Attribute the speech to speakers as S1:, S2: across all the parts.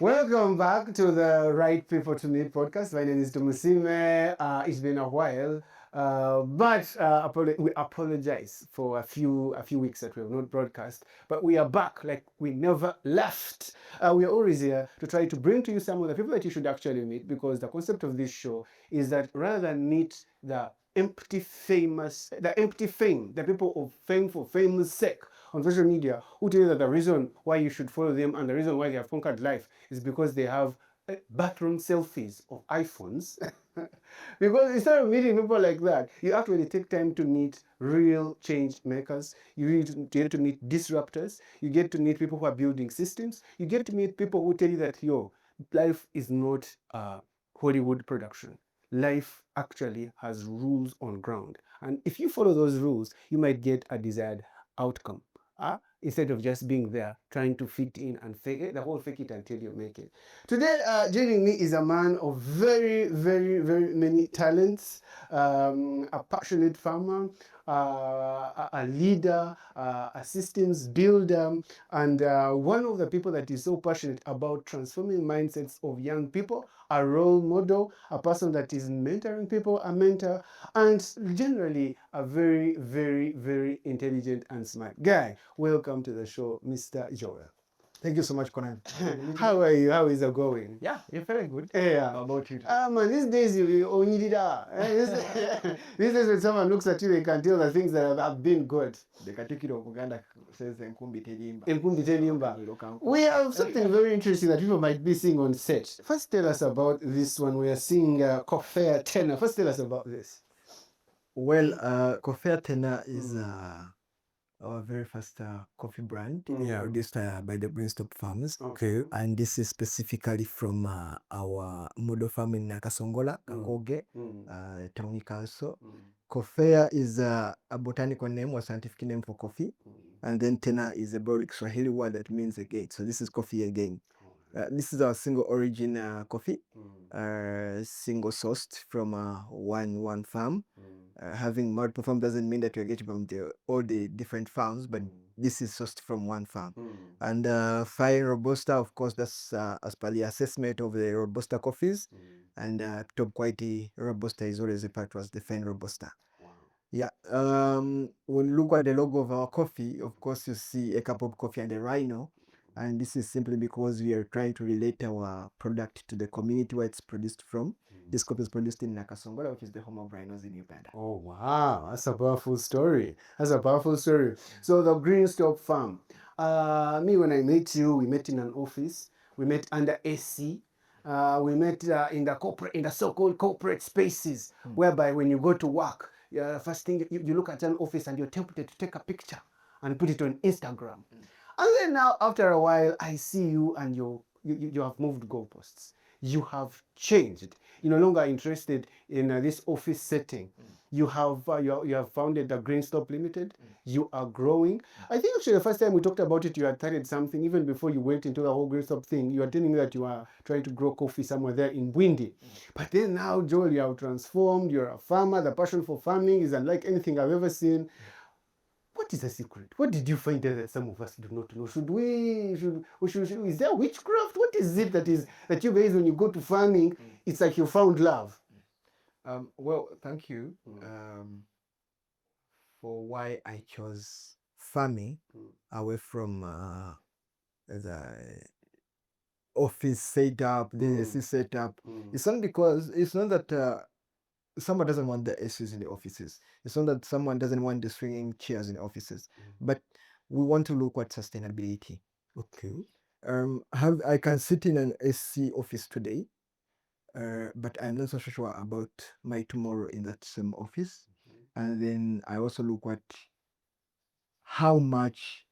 S1: Welcome back to the Right People to Meet podcast. My name is Tumu. It's been a while, but we apologize for a few weeks that we have not broadcast. But we are back like we never left. We are always here to try to bring to you some of the people that you should actually meet, because the concept of this show is that rather than meet the empty fame, the people of fame for fame's sake on social media who tell you that the reason why you should follow them and the reason why they have conquered life is because they have bathroom selfies of iPhones. Because instead of meeting people like that, you actually take time to meet real change makers. You get to meet disruptors. You get to meet people who are building systems. You get to meet people who tell you that, life is not a Hollywood production. Life actually has rules on ground. And if you follow those rules, you might get a desired outcome. Instead of just being there trying to fit in and fake it, the whole fake it until you make it. Today, joining me is a man of very, very, very many talents, a passionate farmer, a leader, a systems builder, and one of the people that is so passionate about transforming mindsets of young people, a role model, a person that is mentoring people, a mentor, and generally a very, very, very intelligent and smart guy. Welcome to the show, Mr. Joel.
S2: Thank you so much, Conan.
S1: How are you? How is it going?
S2: Yeah, you're very good.
S1: Yeah.
S2: How about you?
S1: Man, these days you only did these days when someone looks at you, they can tell the things that have been good.
S2: The Katikiro of Uganda says Nkumbi Telimba.
S1: Nkumbi Telimba. We have something very interesting that people might be seeing on set. First, tell us about this one. We are seeing Kofea Tenor. First, tell us about this.
S2: Well, Coffee Tena is our very first coffee brand produced by the Brainstorm Farms.
S1: Okay.
S2: And this is specifically from our model farm in Nakasongola, Kakoge, Town Council. Coffea is a botanical name or scientific name for coffee. And then Tena is a Boric Swahili word that means a gate. So this is coffee again. This is our single origin coffee, single sourced from one farm. Having multiple farms doesn't mean that you're getting from all the different farms, but this is sourced from one farm. And fine Robusta, of course, that's as per the assessment of the Robusta coffees. And top quality Robusta is always referred to as the fine Robusta. Yeah. When you look at the logo of our coffee, of course, you see a cup of coffee and a rhino. And this is simply because we are trying to relate our product to the community where it's produced from. This coffee is produced in Nakasongola, which is the home of rhinos in Uganda.
S1: Oh, wow. That's a powerful story. That's a powerful story. So the Greenstop Farm. Me, when I met you, we met in an office. We met under AC. We met in the so-called corporate spaces, whereby when you go to work, first thing you look at an office and you're tempted to take a picture and put it on Instagram. And then now, after a while, I see you and you have moved goalposts. You have changed. You're no longer interested in this office setting. You have founded the Greenstop Limited. You are growing. I think actually the first time we talked about it, you had started something even before you went into the whole Greenstop thing. You were telling me that you are trying to grow coffee somewhere there in Bwindi. But then now, Joel, you have transformed. You're a farmer. The passion for farming is unlike anything I've ever seen. What is the secret? What did you find that some of us do not know? Is there witchcraft? What is it that you guys, when you go to farming, it's like you found love?
S2: Well, thank you for why I chose farming away from the office setup, the AC setup. It's not that someone doesn't want the ACs in the offices. It's not that someone doesn't want the swinging chairs in the offices, but we want to look at sustainability.
S1: Okay.
S2: I can sit in an AC office today, but I'm not so sure about my tomorrow in that same office. And then I also look at how much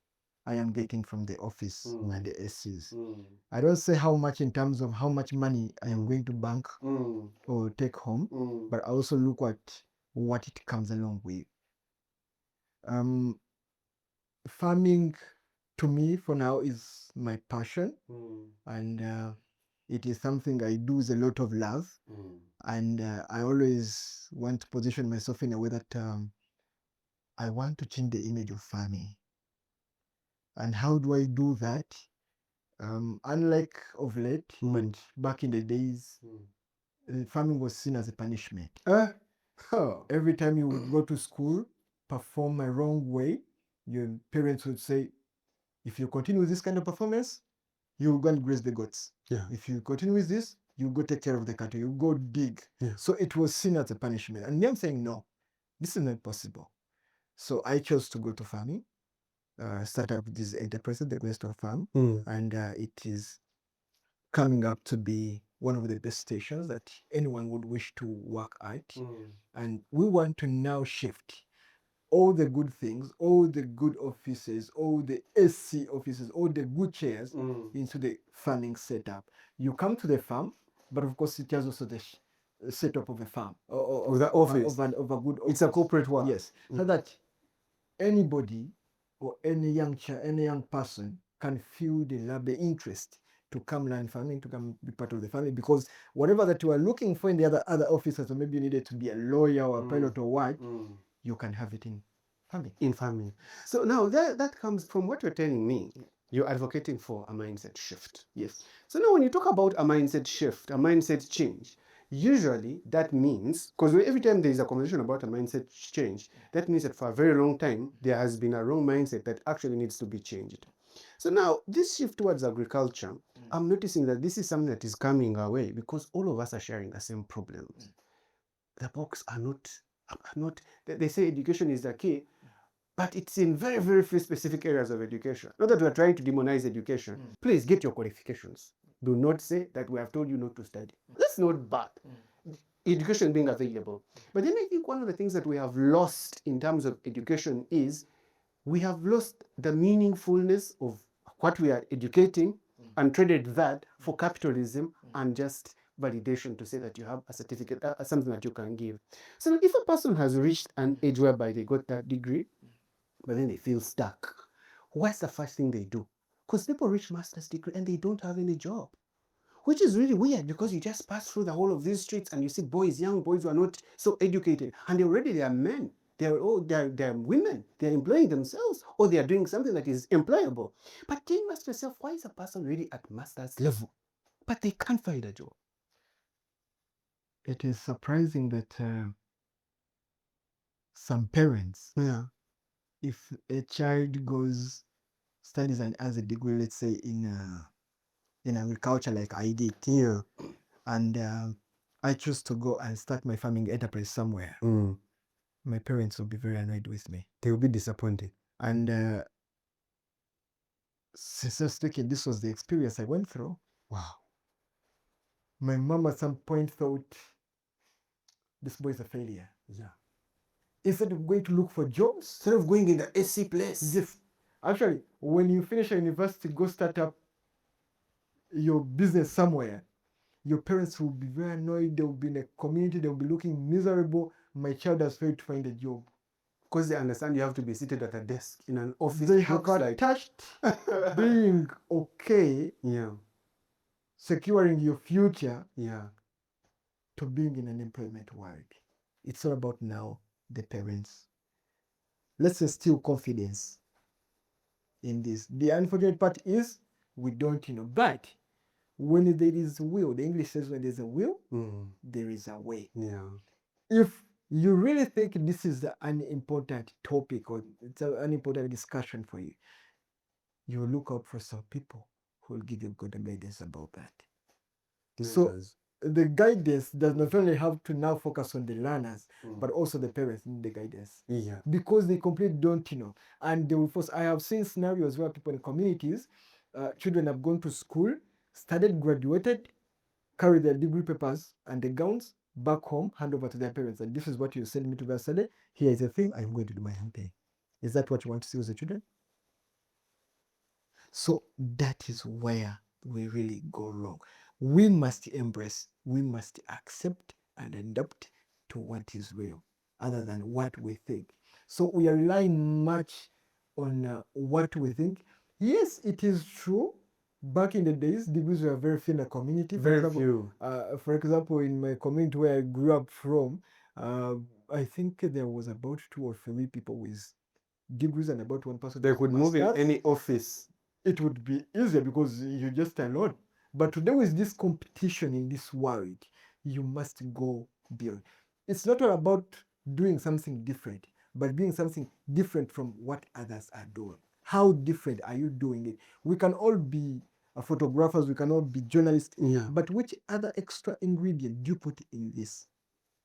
S2: I am getting from the office and the ACs. I don't say how much in terms of how much money I am going to bank or take home, but I also look at what it comes along with. Farming to me for now is my passion, and it is something I do with a lot of love, and I always want to position myself in a way that I want to change the image of farming. And how do I do that? Unlike of late, but back in the days, farming was seen as a punishment. Every time you would go to school, perform a wrong way, your parents would say, if you continue with this kind of performance, you will go and graze the goats.
S1: Yeah.
S2: If you continue with this, you go take care of the cattle, you go dig.
S1: Yeah.
S2: So it was seen as a punishment. And me, I'm saying, no, this is not possible. So I chose to go to farming, start up this enterprise, the Western Farm, and it is coming up to be one of the best stations that anyone would wish to work at. And we want to now shift all the good things, all the good offices, all the SC offices, all the good chairs into the farming setup. You come to the farm, but of course it has also the setup of a farm or
S1: Of the office.
S2: of a good office.
S1: It's a corporate work.
S2: Yes, so that anybody or any young person can feel the love, the interest to come learn farming, to come be part of the family, because whatever that you are looking for in the other offices, or maybe you needed to be a lawyer or a pilot or what, you can have it in farming.
S1: In farming. So now that comes from what you're telling me. You're advocating for a mindset shift.
S2: Yes.
S1: So now when you talk about a mindset shift, a mindset change, usually that means, because every time there is a conversation about a mindset change, that means that for a very long time, there has been a wrong mindset that actually needs to be changed. So now this shift towards agriculture, I'm noticing that this is something that is coming our way because all of us are sharing the same problems. The books are not, they say education is the key, but it's in very, very few specific areas of education. Not that we're trying to demonize education. Please get your qualifications. Do not say that we have told you not to study. That's not bad. Education being available. But then I think one of the things that we have lost in terms of education is we have lost the meaningfulness of what we are educating and traded that for capitalism and just validation to say that you have a certificate, something that you can give. So if a person has reached an age whereby they got that degree, but then they feel stuck, what's the first thing they do? Because people reach master's degree and they don't have any job, which is really weird because you just pass through the whole of these streets and you see young boys who are not so educated, and they are men. They're women. They're employing themselves, or they are doing something that is employable. But then you ask yourself, why is a person really at master's level, but they can't find a job?
S2: It is surprising that some parents, if a child goes studies and has a degree, let's say in agriculture like I did, and I choose to go and start my farming enterprise somewhere, my parents will be very annoyed with me.
S1: They will be disappointed.
S2: And sincerely speaking, this was the experience I went through.
S1: Wow.
S2: My mom at some point thought, this boy is a failure.
S1: Yeah.
S2: Instead of going to look for jobs,
S1: Instead of going in the SC place.
S2: yes. Actually, when you finish a university, go start up your business somewhere. Your parents will be very annoyed. They will be in a community. They will be looking miserable. My child has failed to find a job.
S1: Because they understand you have to be seated at a desk in an office.
S2: They have attached being okay, securing your future, to being in an employment world. It's all about now the parents. Let's instill confidence in this. The unfortunate part is we don't, but when there is will, the English says when there's a will, there is a way. If you really think this is an important topic or it's an important discussion for you, you look out for some people who will give you good guidance about that. So the guidance does not only have to now focus on the learners, but also the parents need the guidance. Because they completely don't, and they will force. I have seen scenarios where people in communities, children have gone to school, studied, graduated, carry their degree papers and the gowns back home, hand over to their parents. And this is what you send me to go study. Here is a thing, I'm going to do my own thing. Is that what you want to see with the children? So that is where we really go wrong. We must embrace, we must accept and adapt to what is real, other than what we think. So we are relying much on what we think. Yes, it is true. Back in the days, degrees were very few in the community.
S1: Very few.
S2: For example, in my community where I grew up from, I think there was about 2 or 3 people with degrees and about 1 person.
S1: They could move in any office.
S2: it would be easier because you're just alone. But today with this competition in this world, you must go beyond. It's not all about doing something different, but doing something different from what others are doing. How different are you doing it? We can all be photographers, we can all be journalists,
S1: Yeah.
S2: but which other extra ingredient do you put in this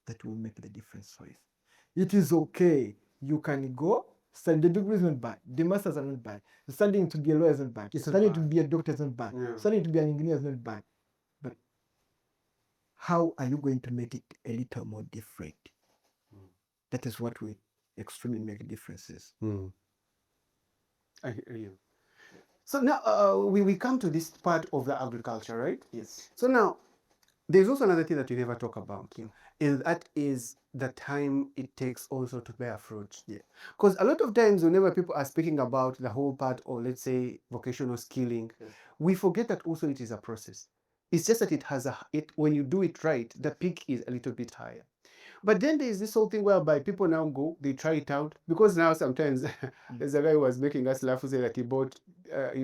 S2: that will make the difference for you? It is okay. You can go study. The degree is not bad. The masters are not bad. Studying to be a lawyer is not bad.
S1: It's not
S2: Studying to
S1: bad.
S2: be a doctor is not bad.
S1: Yeah.
S2: Studying to be an engineer is not bad. But how are you going to make it a little more different? That is what will extremely make differences.
S1: I hear you. So now we come to this part of the agriculture, right?
S2: Yes.
S1: So now there's also another thing that we never talk about,
S2: Yeah.
S1: and that is the time it takes also to bear fruit.
S2: Yeah.
S1: Because a lot of times whenever people are speaking about the whole part, or let's say vocational skilling,
S2: Yes.
S1: we forget that also it is a process. It's just that when you do it right, the peak is a little bit higher. But then there's this whole thing whereby people now go, they try it out, because now sometimes there's a guy who was making us laugh who said that he bought that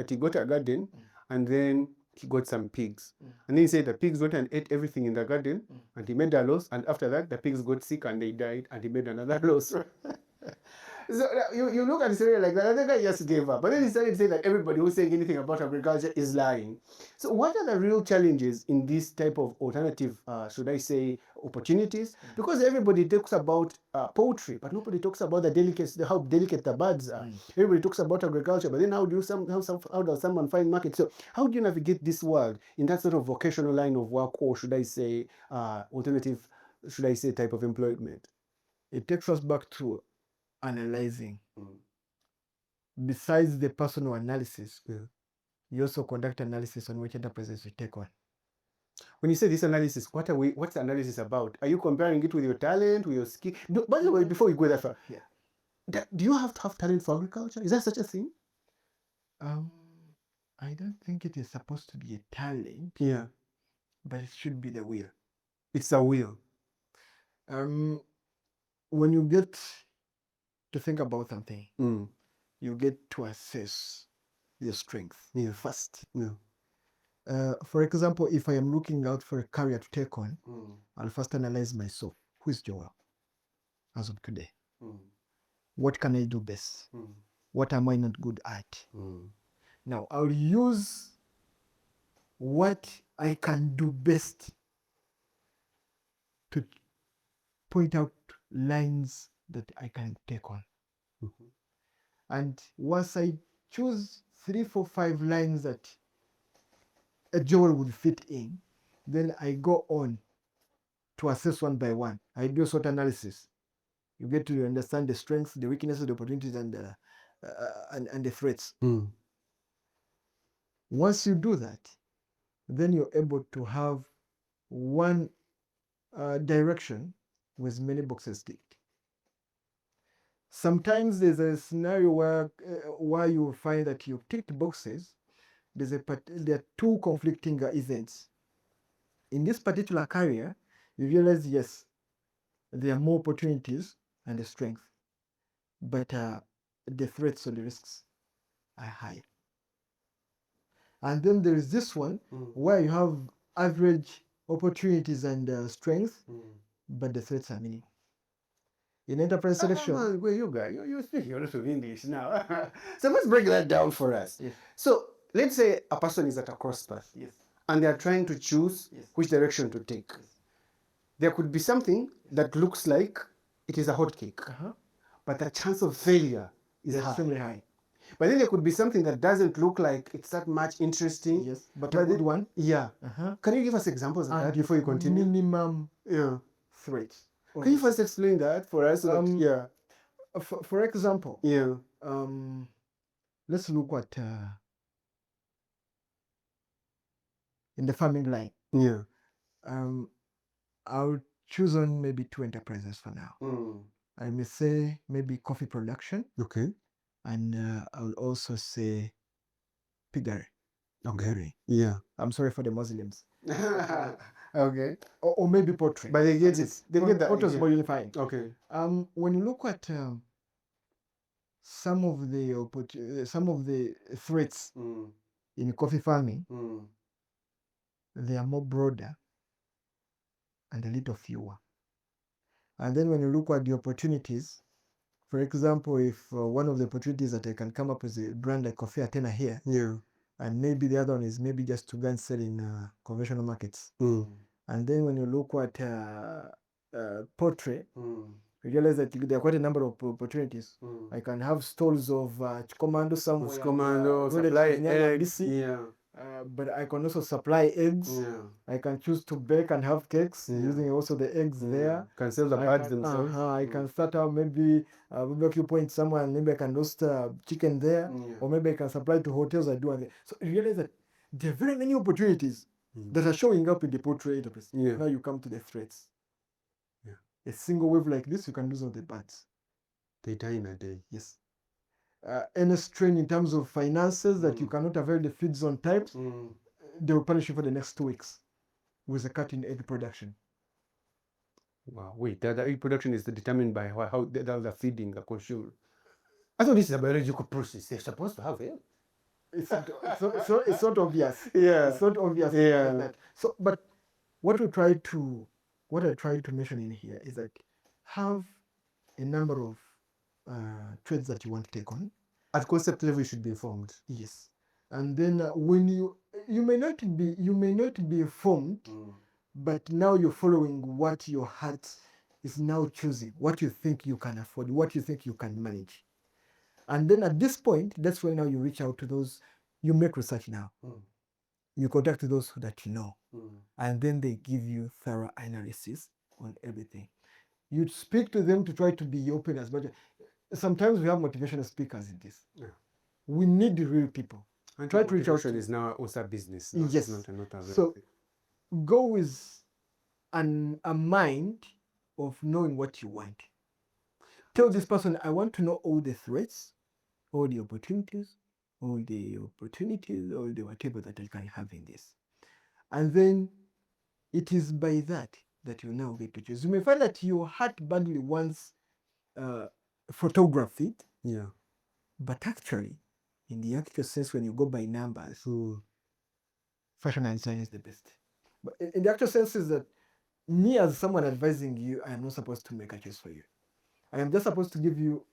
S1: he got a garden, and then he got some pigs, and then he said the pigs went and ate everything in the garden, and he made a loss, and after that the pigs got sick and they died, and he made another loss. So you look at the story like that, and the guy just gave up. But then he started saying that everybody who's saying anything about agriculture is lying. So what are the real challenges in this type of alternative, should I say, opportunities? Because everybody talks about poultry, but nobody talks about the delicacy, how delicate the birds are. Everybody talks about agriculture, but then how does someone find market? So how do you navigate this world in that sort of vocational line of work, or should I say, alternative, should I say, type of employment?
S2: It takes us back to analyzing. Besides the personal analysis, you also conduct analysis on which enterprises you take on.
S1: When you say this analysis, what's the analysis about? Are you comparing it with your talent, with your skill? By the way, before we go that far, do you have to have talent for agriculture? Is there such a thing?
S2: I don't think it is supposed to be a talent.
S1: Yeah.
S2: But it should be the will.
S1: It's a will.
S2: When you get to think about something, you get to assess your strength first. For example, if I am looking out for a career to take on, I'll first analyze myself. Who is Joel as of today? What can I do best? What am I not good at? Now, I'll use what I can do best to point out lines that I can take on. And once I choose 3, 4, 5 lines that a Joel would fit in, then I go on to assess one by one. I do a SWOT analysis. You get to understand the strengths, the weaknesses, the opportunities, and the threats. Once you do that, then you're able to have one direction with many boxes ticked. Sometimes there's a scenario where you find that you've ticked boxes. There are 2 conflicting events. In this particular career, you realize, yes, there are more opportunities and the strength, but the threats or the risks are high. And then there is this one where you have average opportunities and strength, but the threats are many. In enterprise selection,
S1: You're speaking a lot of English now. So let's break that down for us.
S2: Yes.
S1: So let's say a person is at a crosspath, and they are trying to choose which direction to take. There could be something that looks like it is a hot cake, but the chance of failure is
S2: extremely high.
S1: But then there could be something that doesn't look like it's that much interesting.
S2: Yes, but a good one.
S1: Yeah. Can you give us examples of that before you continue?
S2: Minimum threat.
S1: Can you first explain that for us?
S2: For example, let's look at in the farming line. I'll choose on maybe 2 enterprises for now. I may say maybe coffee production.
S1: Okay.
S2: And I'll also say piggery.
S1: Okay. Yeah.
S2: I'm sorry for the Muslims.
S1: Okay.
S2: Or maybe poultry.
S1: But they get it. They get that.
S2: Poultry is more unifying.
S1: Okay.
S2: When you look at some of the threats in coffee farming, they are more broader and a little fewer. And then when you look at the opportunities, for example, if one of the opportunities that I can come up with a brand like Coffee Atena here, and maybe the other one is maybe just to go and sell in conventional markets. And then when you look at poultry, you realize that there are quite a number of opportunities. I can have stalls of Chikomando somewhere.
S1: Chikomando, supply eggs.
S2: But I can also supply eggs. I can choose to bake and have cakes using also the eggs there.
S1: Can sell the birds themselves.
S2: I can start out maybe barbecue point somewhere, and maybe I can roast chicken there, or maybe I can supply to hotels I do. So you realize that there are very many opportunities that are showing up in the poultry enterprise. Now you come to the threats. A single wave like this, you can lose all the birds.
S1: They die in a day.
S2: Yes. Any strain in terms of finances that you cannot avail the feeds on time, they will punish you for the next 2 weeks with a cut in egg production.
S1: Wow, wait, the egg production is determined by how the feeding the consumer. I thought this is a biological process. They're supposed to have it.
S2: It's not obvious. It's not obvious like that. So, but what I try to mention in here is that have a number of trades that you want to take on.
S1: At concept level, you should be informed.
S2: Yes, and then when you may not be informed, but now you're following what your heart is now choosing, what you think you can afford, what you think you can manage. And then at this point, that's when now you reach out to those, you make research now. You contact those that you know, and then they give you thorough analysis on everything. You speak to them to try to be open as much. Sometimes we have motivational speakers in this. We need the real people.
S1: And try to reach out. Is now also a business.
S2: Yes.
S1: Not
S2: so go with a mind of knowing what you want. Tell this person, I want to know all the threats, all the opportunities, or the whatever that I can have in this. And then it is by that you now get to choose. You may find that your heart badly wants photography. But actually, in the actual sense, when you go by numbers, fashion and design is the best. But in the actual sense is that me as someone advising you, I am not supposed to make a choice for you. I am just supposed to give you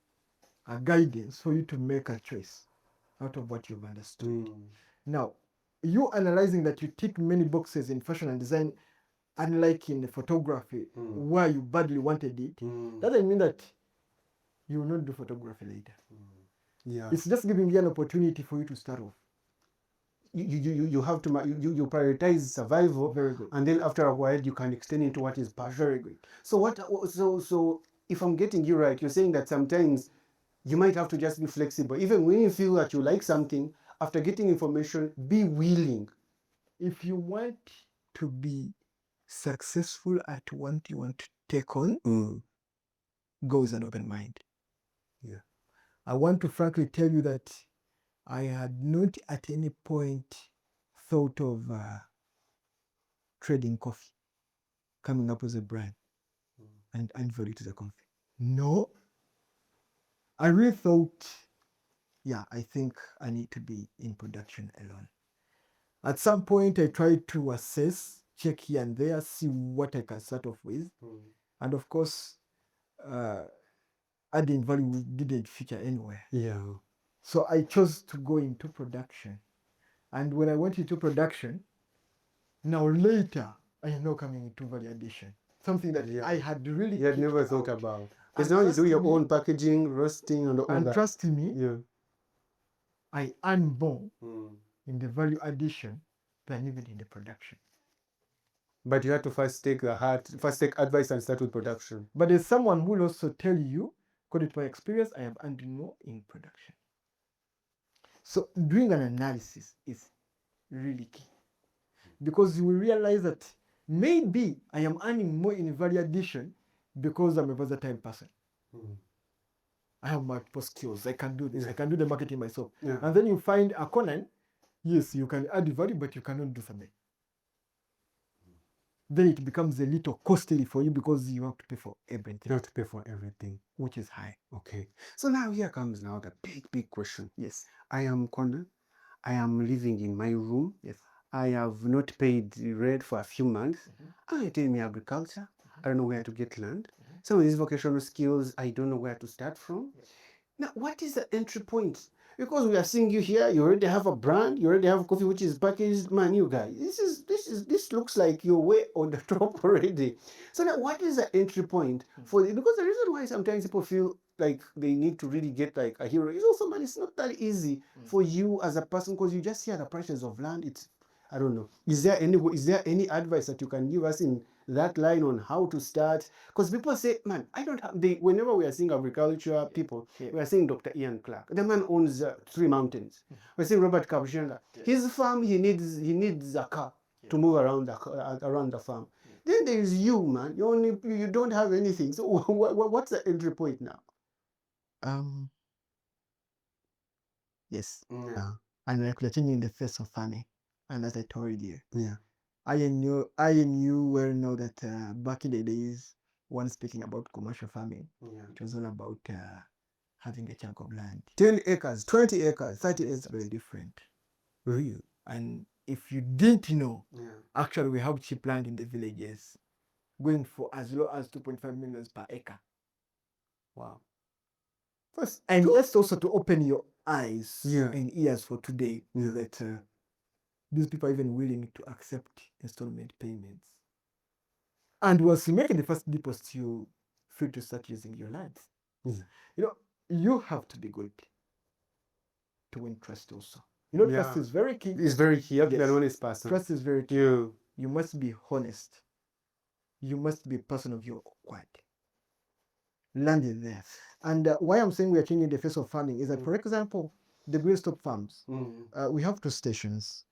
S2: a guidance for you to make a choice out of what you've understood. Now, you analyzing that you tick many boxes in fashion and design, unlike in photography, where you badly wanted it, doesn't mean that you will not do photography later. It's just giving you an opportunity for you to start off.
S1: You have to you prioritize survival.
S2: Very good.
S1: And then after a while you can extend into what is passion.
S2: Very good.
S1: So if I'm getting you right, you're saying that sometimes you might have to just be flexible. Even when you feel that you like something, after getting information, be willing.
S2: If you want to be successful at what you want to take on, go with an open mind. I want to frankly tell you that I had not at any point thought of trading coffee, coming up with a brand and add value to the coffee. No. I really thought, I think I need to be in production alone. At some point, I tried to assess, check here and there, see what I can start off with. And of course, adding value didn't feature anywhere. So I chose to go into production. And when I went into production, now later, I am now coming into value addition. Something that I had really
S1: never thought about. As long as you do your own packaging, roasting, and all that.
S2: And trust me, I earn more in the value addition than even in the production.
S1: But you have to first take advice and start with production.
S2: But there's someone who will also tell you, according to my experience, I have earned more in production. So doing an analysis is really key, because you will realize that maybe I am earning more in value addition because I'm a versatile person. I have multiple skills. I can do this. I can do the marketing myself. And then you find a corner. Yes, you can add value, but you cannot do something. then it becomes a little costly for you because you have to pay for everything.
S1: You have to pay for everything,
S2: which is high.
S1: Okay. So now here comes now the big question.
S2: Yes.
S1: I am Connor. I am living in my room.
S2: Yes.
S1: I have not paid rent for a few months. I tell me agriculture. I don't know where to get land. Some of these vocational skills, I don't know where to start from. Now, what is the entry point? Because we are seeing you here, you already have a brand, you already have coffee which is packaged. Man, you guys, this looks like you're way on the top already. So now, what is the entry point for it? Because the reason why sometimes people feel like they need to really get like a hero is also, man, it's not that easy for you as a person because you just hear the prices of land. It's, I don't know. Is there any advice that you can give us in that line on how to start? Because people say, man, I don't have the. Whenever we are seeing agriculture people, we are seeing Dr. Ian Clark. The man owns 3 mountains. We're seeing Robert Kabushenga. His farm, he needs a car to move around the farm. Then there is you, man. You don't have anything. So what's the entry point now?
S2: Yes. And like continuing in the face of farming, and as I told you,
S1: Yeah.
S2: I and you well know that back in the days, when speaking about commercial farming, it was all about having a chunk of land.
S1: 10 acres, 20 acres, 30 acres.
S2: It's very different.
S1: Really?
S2: And if you didn't know, actually we have cheap land in the villages, going for as low as 2.5 million per acre.
S1: Wow.
S2: And that's also to open your eyes and ears for today, that these people are even willing to accept installment payments. And once you make the first deposit, you feel to start using your land. You have to be good to win trust also. Trust is very key.
S1: It's very key. You have to be an honest person.
S2: Trust is very key. You must be honest. You must be a person of your word. Land is there. And why I'm saying we are changing the face of farming is that, for example, the green stop farms, we have 2 stations.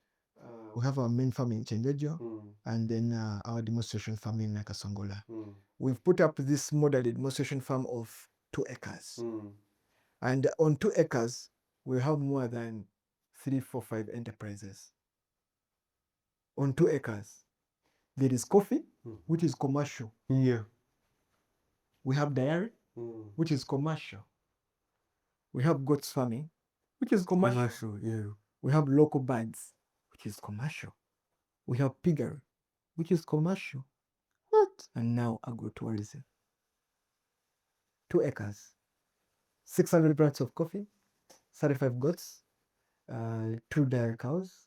S2: We have our main farm in Chendejo, and then our demonstration farm in Nakasongola. We've put up this model demonstration farm of 2 acres. And on 2 acres, we have more than 3, 4, 5 enterprises. On 2 acres, there is coffee, which is commercial.
S1: Yeah.
S2: We have dairy, which is commercial. We have goats farming, which is commercial. We have local birds, which is commercial. We have piggery, which is commercial. And now agrotourism. 2 acres, 600 plants of coffee, 35 goats, 2 dairy cows,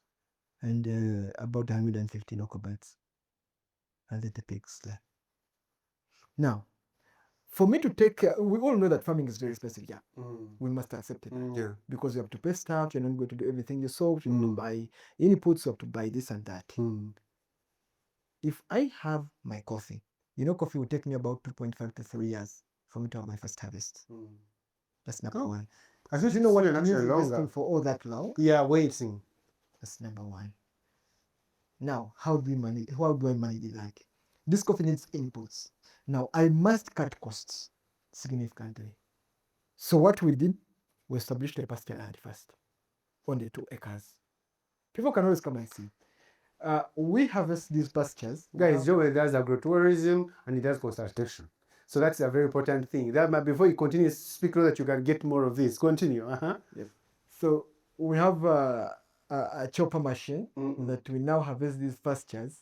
S2: and about 150 local birds. And then the pigs there. Now, for me to take care, we all know that farming is very expensive. We must accept it. Because you have to pay staff, you're not going to do everything yourself, you need to buy inputs, you have to buy this and that. If I have my coffee, coffee will take me about 2.5 to 3 years for me to have my first harvest. That's number one.
S1: I think you know what you're actually
S2: investing for all that long.
S1: Waiting.
S2: That's number one. Now, how do I manage it? Like, this coffee needs inputs. Now, I must cut costs significantly. So what we did, we established a pasture land first on the 2 acres. People can always come and see. We harvest these pastures.
S1: Guys, Joel does agrotourism and he does consultation. So that's a very important thing. Before you continue, speak so that you can get more of this. Continue.
S2: Yes. So we have a chopper machine that we now harvest these pastures,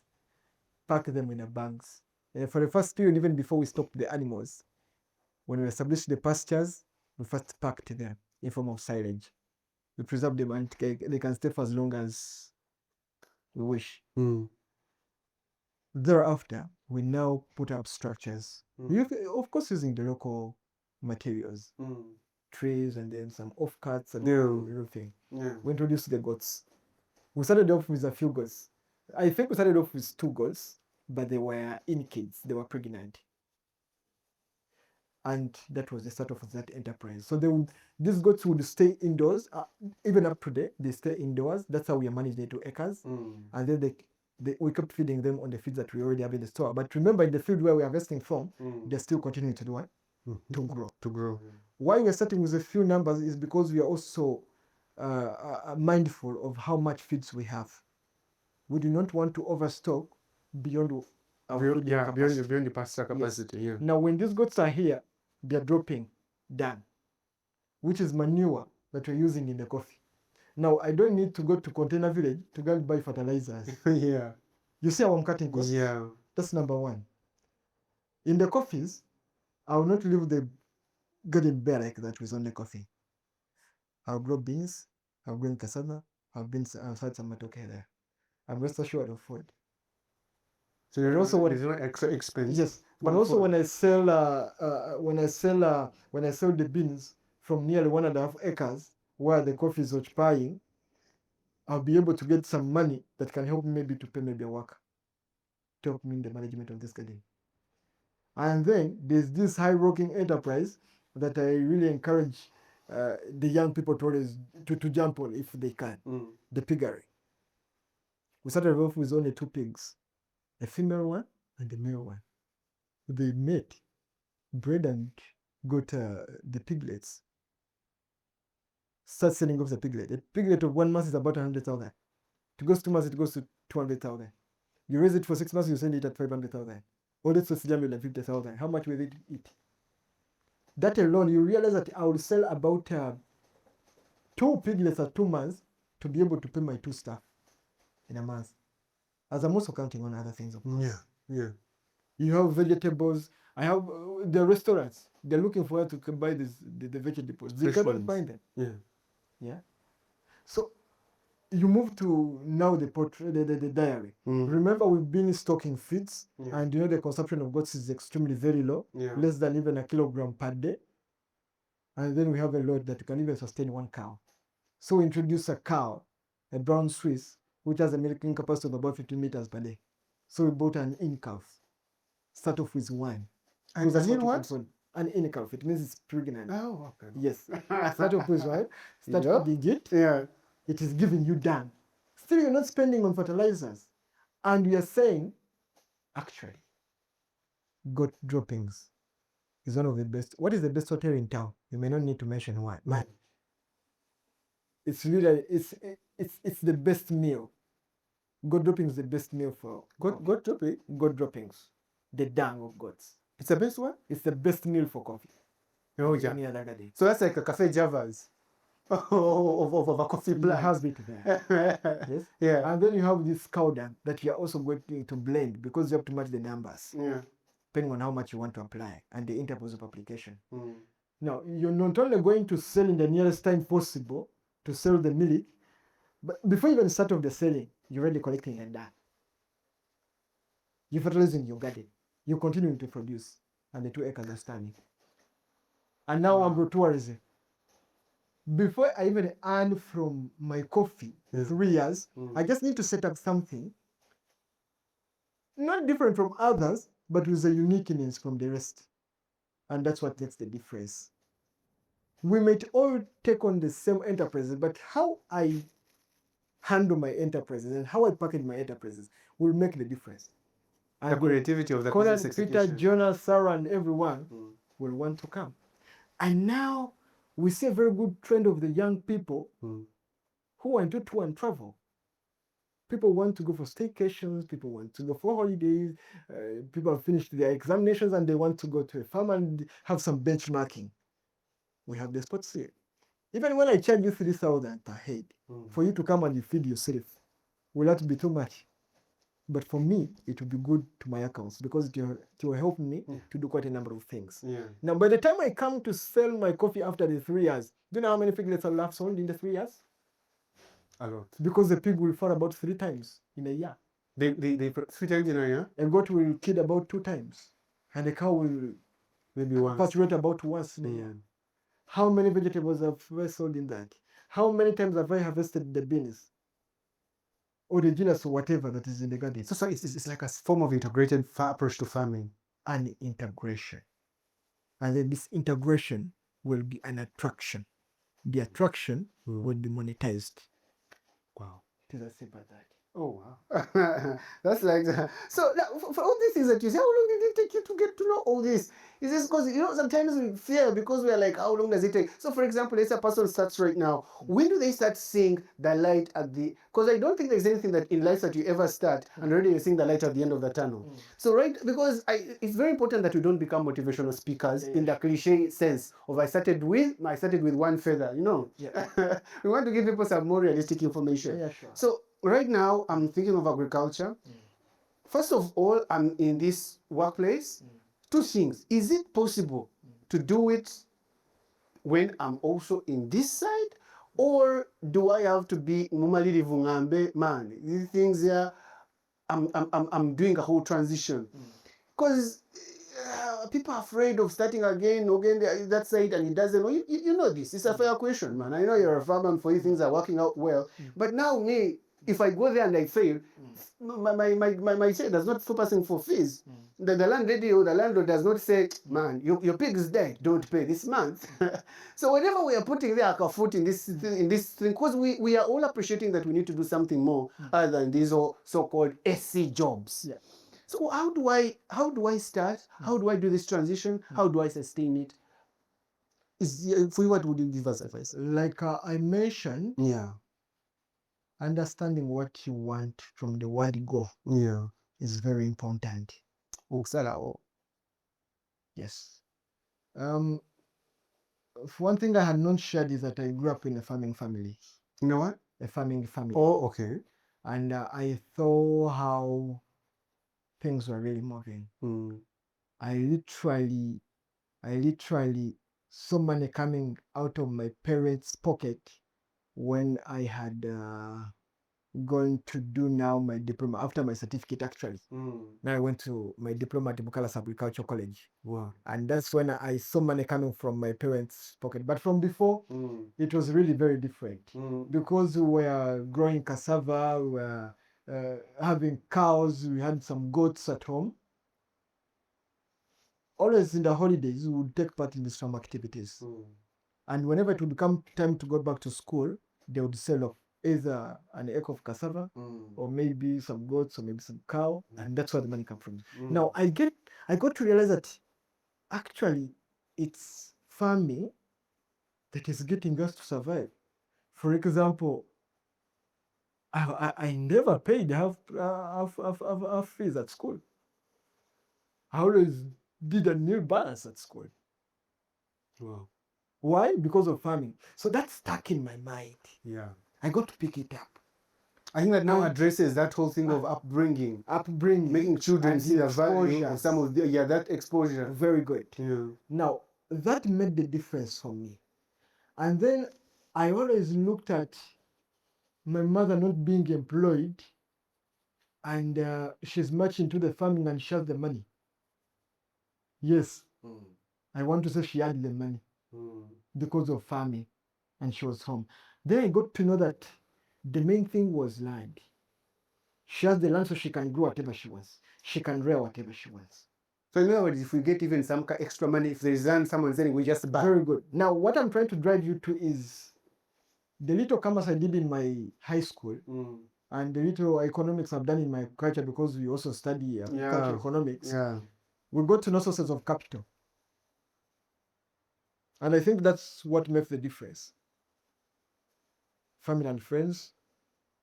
S2: pack them in bags. For the first period, even before we stop the animals, when we established the pastures, we first packed them in form of silage. We preserve them and they can stay for as long as we wish. Thereafter, we now put up structures. Of course, using the local materials, trees, and then some offcuts and everything. We introduced the goats. We started off with a few goats. I think we started off with 2 goats, but they were in kids. They were pregnant. And that was the start of that enterprise. So these goats would stay indoors. Even up today, they stay indoors. That's how we are managing the 2 acres. And then we kept feeding them on the feeds that we already have in the store. But remember, in the field where we are harvesting from, they're still continuing to do what? To grow. Why we are starting with a few numbers is because we are also mindful of how much feeds we have. We do not want to overstock beyond feeding capacity.
S1: beyond the pasture capacity. Yeah.
S2: Now, when these goats are here, they're dropping dung, which is manure that we're using in the coffee. Now, I don't need to go to Container Village to go and buy fertilizers.
S1: Yeah.
S2: You see how I'm cutting costs?
S1: Yeah.
S2: That's number one. In the coffees, I will not leave the garden bare like that with only coffee. I'll grow beans, I'll grow cassava, I'll start some matoke there. I'm rest assured of food.
S1: So there's also no extra expense.
S2: Yes, but also when I sell the beans from nearly 1.5 acres where the coffee is occupying, I'll be able to get some money that can help me maybe to pay maybe a worker to help me in the management of this garden. And then there's this high rocking enterprise that I really encourage the young people to always to jump on if they can. The piggery. We started off with only 2 pigs, a female one and a male one. They mate, bred and got the piglets. Start selling off the piglet. A piglet of 1 month is about 100,000. It goes 2 months, it goes to 200,000. You raise it for 6 months, you send it at 500,000. All this was 350,000. How much will it eat? That alone, you realize that I will sell about 2 piglets at 2 months to be able to pay my 2 staff in a month. As I'm also counting on other things, of course.
S1: Yeah, yeah.
S2: You have vegetables. I have the restaurants. They're looking for where to buy the vegetables. They cannot find them.
S1: Yeah.
S2: Yeah. So you move to now the dairy. Remember, we've been stocking feeds, and the consumption of goats is extremely very low, less than even a kilogram per day. And then we have a lot that can even sustain 1 cow. So we introduce a cow, a brown Swiss, which has a milking capacity of about 15 liters per day. So we bought an in-calf. Start off with 1.
S1: And that's what?
S2: An in-calf. It means it's pregnant.
S1: Oh, okay.
S2: Yes. Start off with 1. Start feeding it.
S1: Yeah.
S2: It is giving you dung. Still, you're not spending on fertilizers. And we are saying, actually, goat droppings is one of the best. What is the best hotel in town? You may not need to mention one. Man, it's really it's the best meal. Goat droppings is the best meal for
S1: goat dropping.
S2: Goat droppings, the dung of goats.
S1: It's the best one.
S2: It's the best meal for coffee.
S1: Oh yeah. So that's like a cafe Javas of a coffee plant.
S2: You have it there. Yes.
S1: Yeah.
S2: And then you have this cow dung that you're also going to blend because you have to match the numbers.
S1: Yeah.
S2: Depending on how much you want to apply and the intervals of application. Now, you're not only going to sell in the nearest time possible to sell the milk, but before you even start off the selling, you're already collecting a dung. You're fertilizing your garden. You're continuing to produce, and the 2 acres are standing. And now agro-tourism. Before I even earn from my coffee 3 years, I just need to set up something not different from others, but with a uniqueness from the rest. And that's what makes the difference. We might all take on the same enterprises, but how I handle my enterprises and how I package my enterprises will make the difference.
S1: And the creativity of the
S2: Conan,
S1: business
S2: Peter,
S1: execution.
S2: Jonas, Sarah, and everyone will want to come. And now we see a very good trend of the young people who want to tour and travel. People want to go for staycations, people want to go for holidays, people have finished their examinations and they want to go to a farm and have some benchmarking. We have the spots here. Even when I charge you 3,000 per head for you to come and you feed yourself, will not be too much. But for me, it will be good to my accounts because it will help me to do quite a number of things.
S1: Yeah.
S2: Now, by the time I come to sell my coffee after the 3 years, do you know how many piglets I'll have sold in the 3 years?
S1: A lot.
S2: Because the pig will fall about 3 times in a year.
S1: They 3 times in a year?
S2: A goat will kid about 2 times. And a cow will
S1: maybe once.
S2: pasturate about once in a year. How many vegetables have I sold in that? How many times have I harvested the beans? Or the genus or whatever that is in the garden.
S1: So it's like a form of integrated approach to farming.
S2: An integration. And then this integration will be an attraction. The attraction will be monetized.
S1: Wow.
S2: It is as simple as that.
S1: Oh wow, that's like so. Now, for all these things that you say, how long did it take you to get to know all this? Is this because sometimes we fear because we are like, how long does it take? So, for example, let's say a person starts right now. When do they start seeing the light at the? Because I don't think there's anything that in life that you ever start and already you're seeing the light at the end of the tunnel. So, right, because it's very important that we don't become motivational speakers in the cliche sense of I started with one feather. We want to give people some more realistic information.
S2: Yeah, sure.
S1: So right now, I'm thinking of agriculture. First of all, I'm in this workplace. Two things. Is it possible to do it when I'm also in this side? Or do I have to be Mumalili Vungambe man? These things here, I'm doing a whole transition. Because people are afraid of starting again that side and it doesn't. You know this. It's a fair question, man. I know you're a farmer and for you things are working out well. But now me, if I go there and I fail, my child does not focusing for fees. The landlady or the landlord does not say, man, your pig is dead, don't pay this month. So whatever we are putting there our foot in this thing, because we are all appreciating that we need to do something more other than these so-called SC jobs.
S2: Yeah.
S1: So how do I start? How do I do this transition? How do I sustain it? For you, what would you give us advice?
S2: Like I mentioned,
S1: Yeah.
S2: understanding what you want from the word go
S1: Yeah.
S2: is very important.
S1: Oh,
S2: Yes. One thing I had not shared is that I grew up in a farming family.
S1: you know what?
S2: A farming family.
S1: Oh, okay.
S2: And I saw how things were really moving. I literally saw money coming out of my parents' pocket when I had gone to do now my diploma after my certificate actually. Now I went to my diploma at Bukalas Agricultural College.
S1: Wow.
S2: And that's when I saw money coming from my parents' pocket. But from before, it was really very different. Because we were growing cassava, we were having cows, we had some goats at home. Always in the holidays, we would take part in these farm activities. And whenever it would come time to go back to school, they would sell off either an acre of cassava or maybe some goats or maybe some cow, and that's where the money comes from. Now I got to realize that actually it's farming that is getting us to survive. For example, I never paid half fees at school. I always did a nil balance at school.
S1: Wow.
S2: Why? Because of farming. So that's stuck in my mind.
S1: Yeah.
S2: I got to pick it up.
S1: I think that now addresses that whole thing of upbringing, making children see the value of some of that exposure.
S2: Very good.
S1: Yeah.
S2: Now that made the difference for me. And then I always looked at my mother not being employed, and she's much into the farming and she has the money. Yes, I want to say she had the money because of farming, and she was home. Then I got to know that the main thing was land. She has the land so she can grow whatever she wants. She can rear whatever she wants.
S1: So in other words, if we get even some extra money, if there is someone saying we just buy.
S2: Very good. Now what I'm trying to drive you to is the little canvas I did in my high school and the little economics I've done in my culture, because we also study cultural economics.
S1: Yeah.
S2: We got to know sources of capital. And I think that's what makes the difference. Family and friends,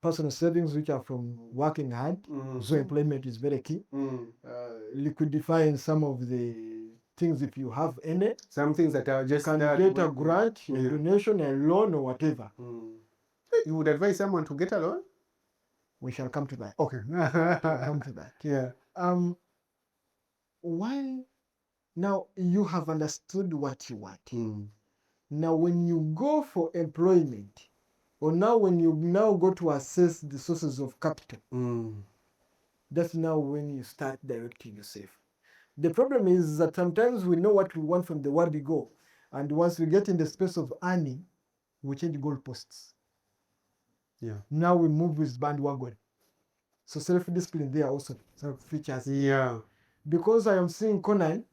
S2: personal savings, which are from working hard. So employment is very key. Liquidifying some of the things if you have any.
S1: Some things that are just
S2: you can get a grant, a donation, a loan, or whatever.
S1: You would advise someone to get a loan?
S2: We shall come to that.
S1: Okay.
S2: Come to that.
S1: Yeah.
S2: Why? Now you have understood what you want. Now when you go for employment, or now when you now go to assess the sources of capital, that's now when you start directing yourself. The problem is that sometimes we know what we want from the word we go, and once we get in the space of earning, we change goalposts.
S1: Yeah.
S2: Now we move with bandwagon. So self-discipline there also features.
S1: Yeah.
S2: Because I am seeing Conan,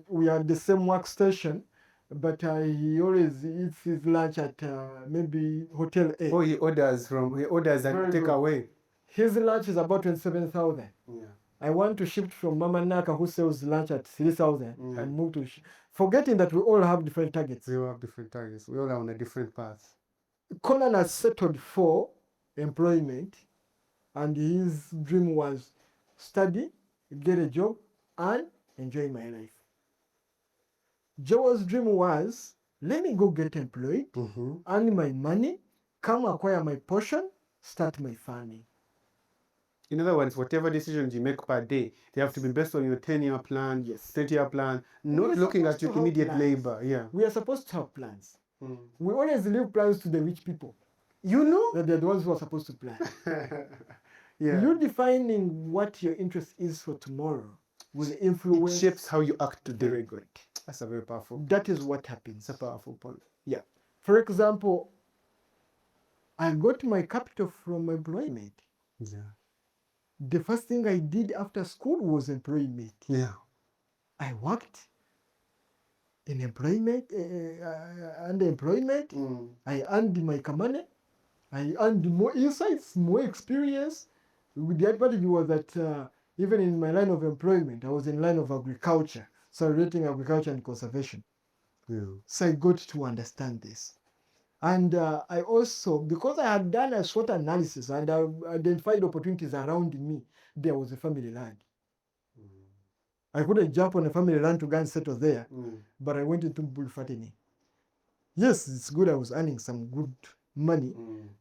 S2: we are at the same workstation, but he always eats his lunch at maybe Hotel A.
S1: Oh, he orders and take away.
S2: His lunch is about 27,000.
S1: Yeah.
S2: I want to shift from Mama Naka who sells lunch at 3,000
S1: Yeah.
S2: and move to, forgetting that we all have different targets.
S1: We all have different targets. We all are on a different path.
S2: Conan has settled for employment, and his dream was study, get a job, and enjoy my life. Joel's dream was, let me go get employed, earn my money, come acquire my portion, start my farming.
S1: In other words, whatever decisions you make per day, they have to be based on your 10-year plan,
S2: Yes.
S1: 30-year plan, not looking at your immediate labor. Yeah.
S2: We are supposed to have plans. We always leave plans to the rich people.
S1: You know?
S2: That they're the ones who are supposed to plan.
S1: Yeah.
S2: You defining what your interest is for tomorrow will influence.
S1: It shapes how you act today.
S2: Very good.
S1: That's a very powerful.
S2: That is what happens.
S1: It's a powerful point.
S2: Yeah. For example, I got my capital from employment.
S1: Yeah.
S2: The first thing I did after school was employment.
S1: Yeah.
S2: I worked in employment, under employment. I earned my money. I earned more insights, more experience. The advantage was that even in my line of employment, I was in line of agriculture, so relating agriculture and conservation.
S1: Yeah.
S2: So I got to understand this. And I also, because I had done a SWOT analysis and I identified opportunities around me, there was a family land. I couldn't jump on a family land to go and settle there, but I went into bull fattening. Yes, it's good. I was earning some good money,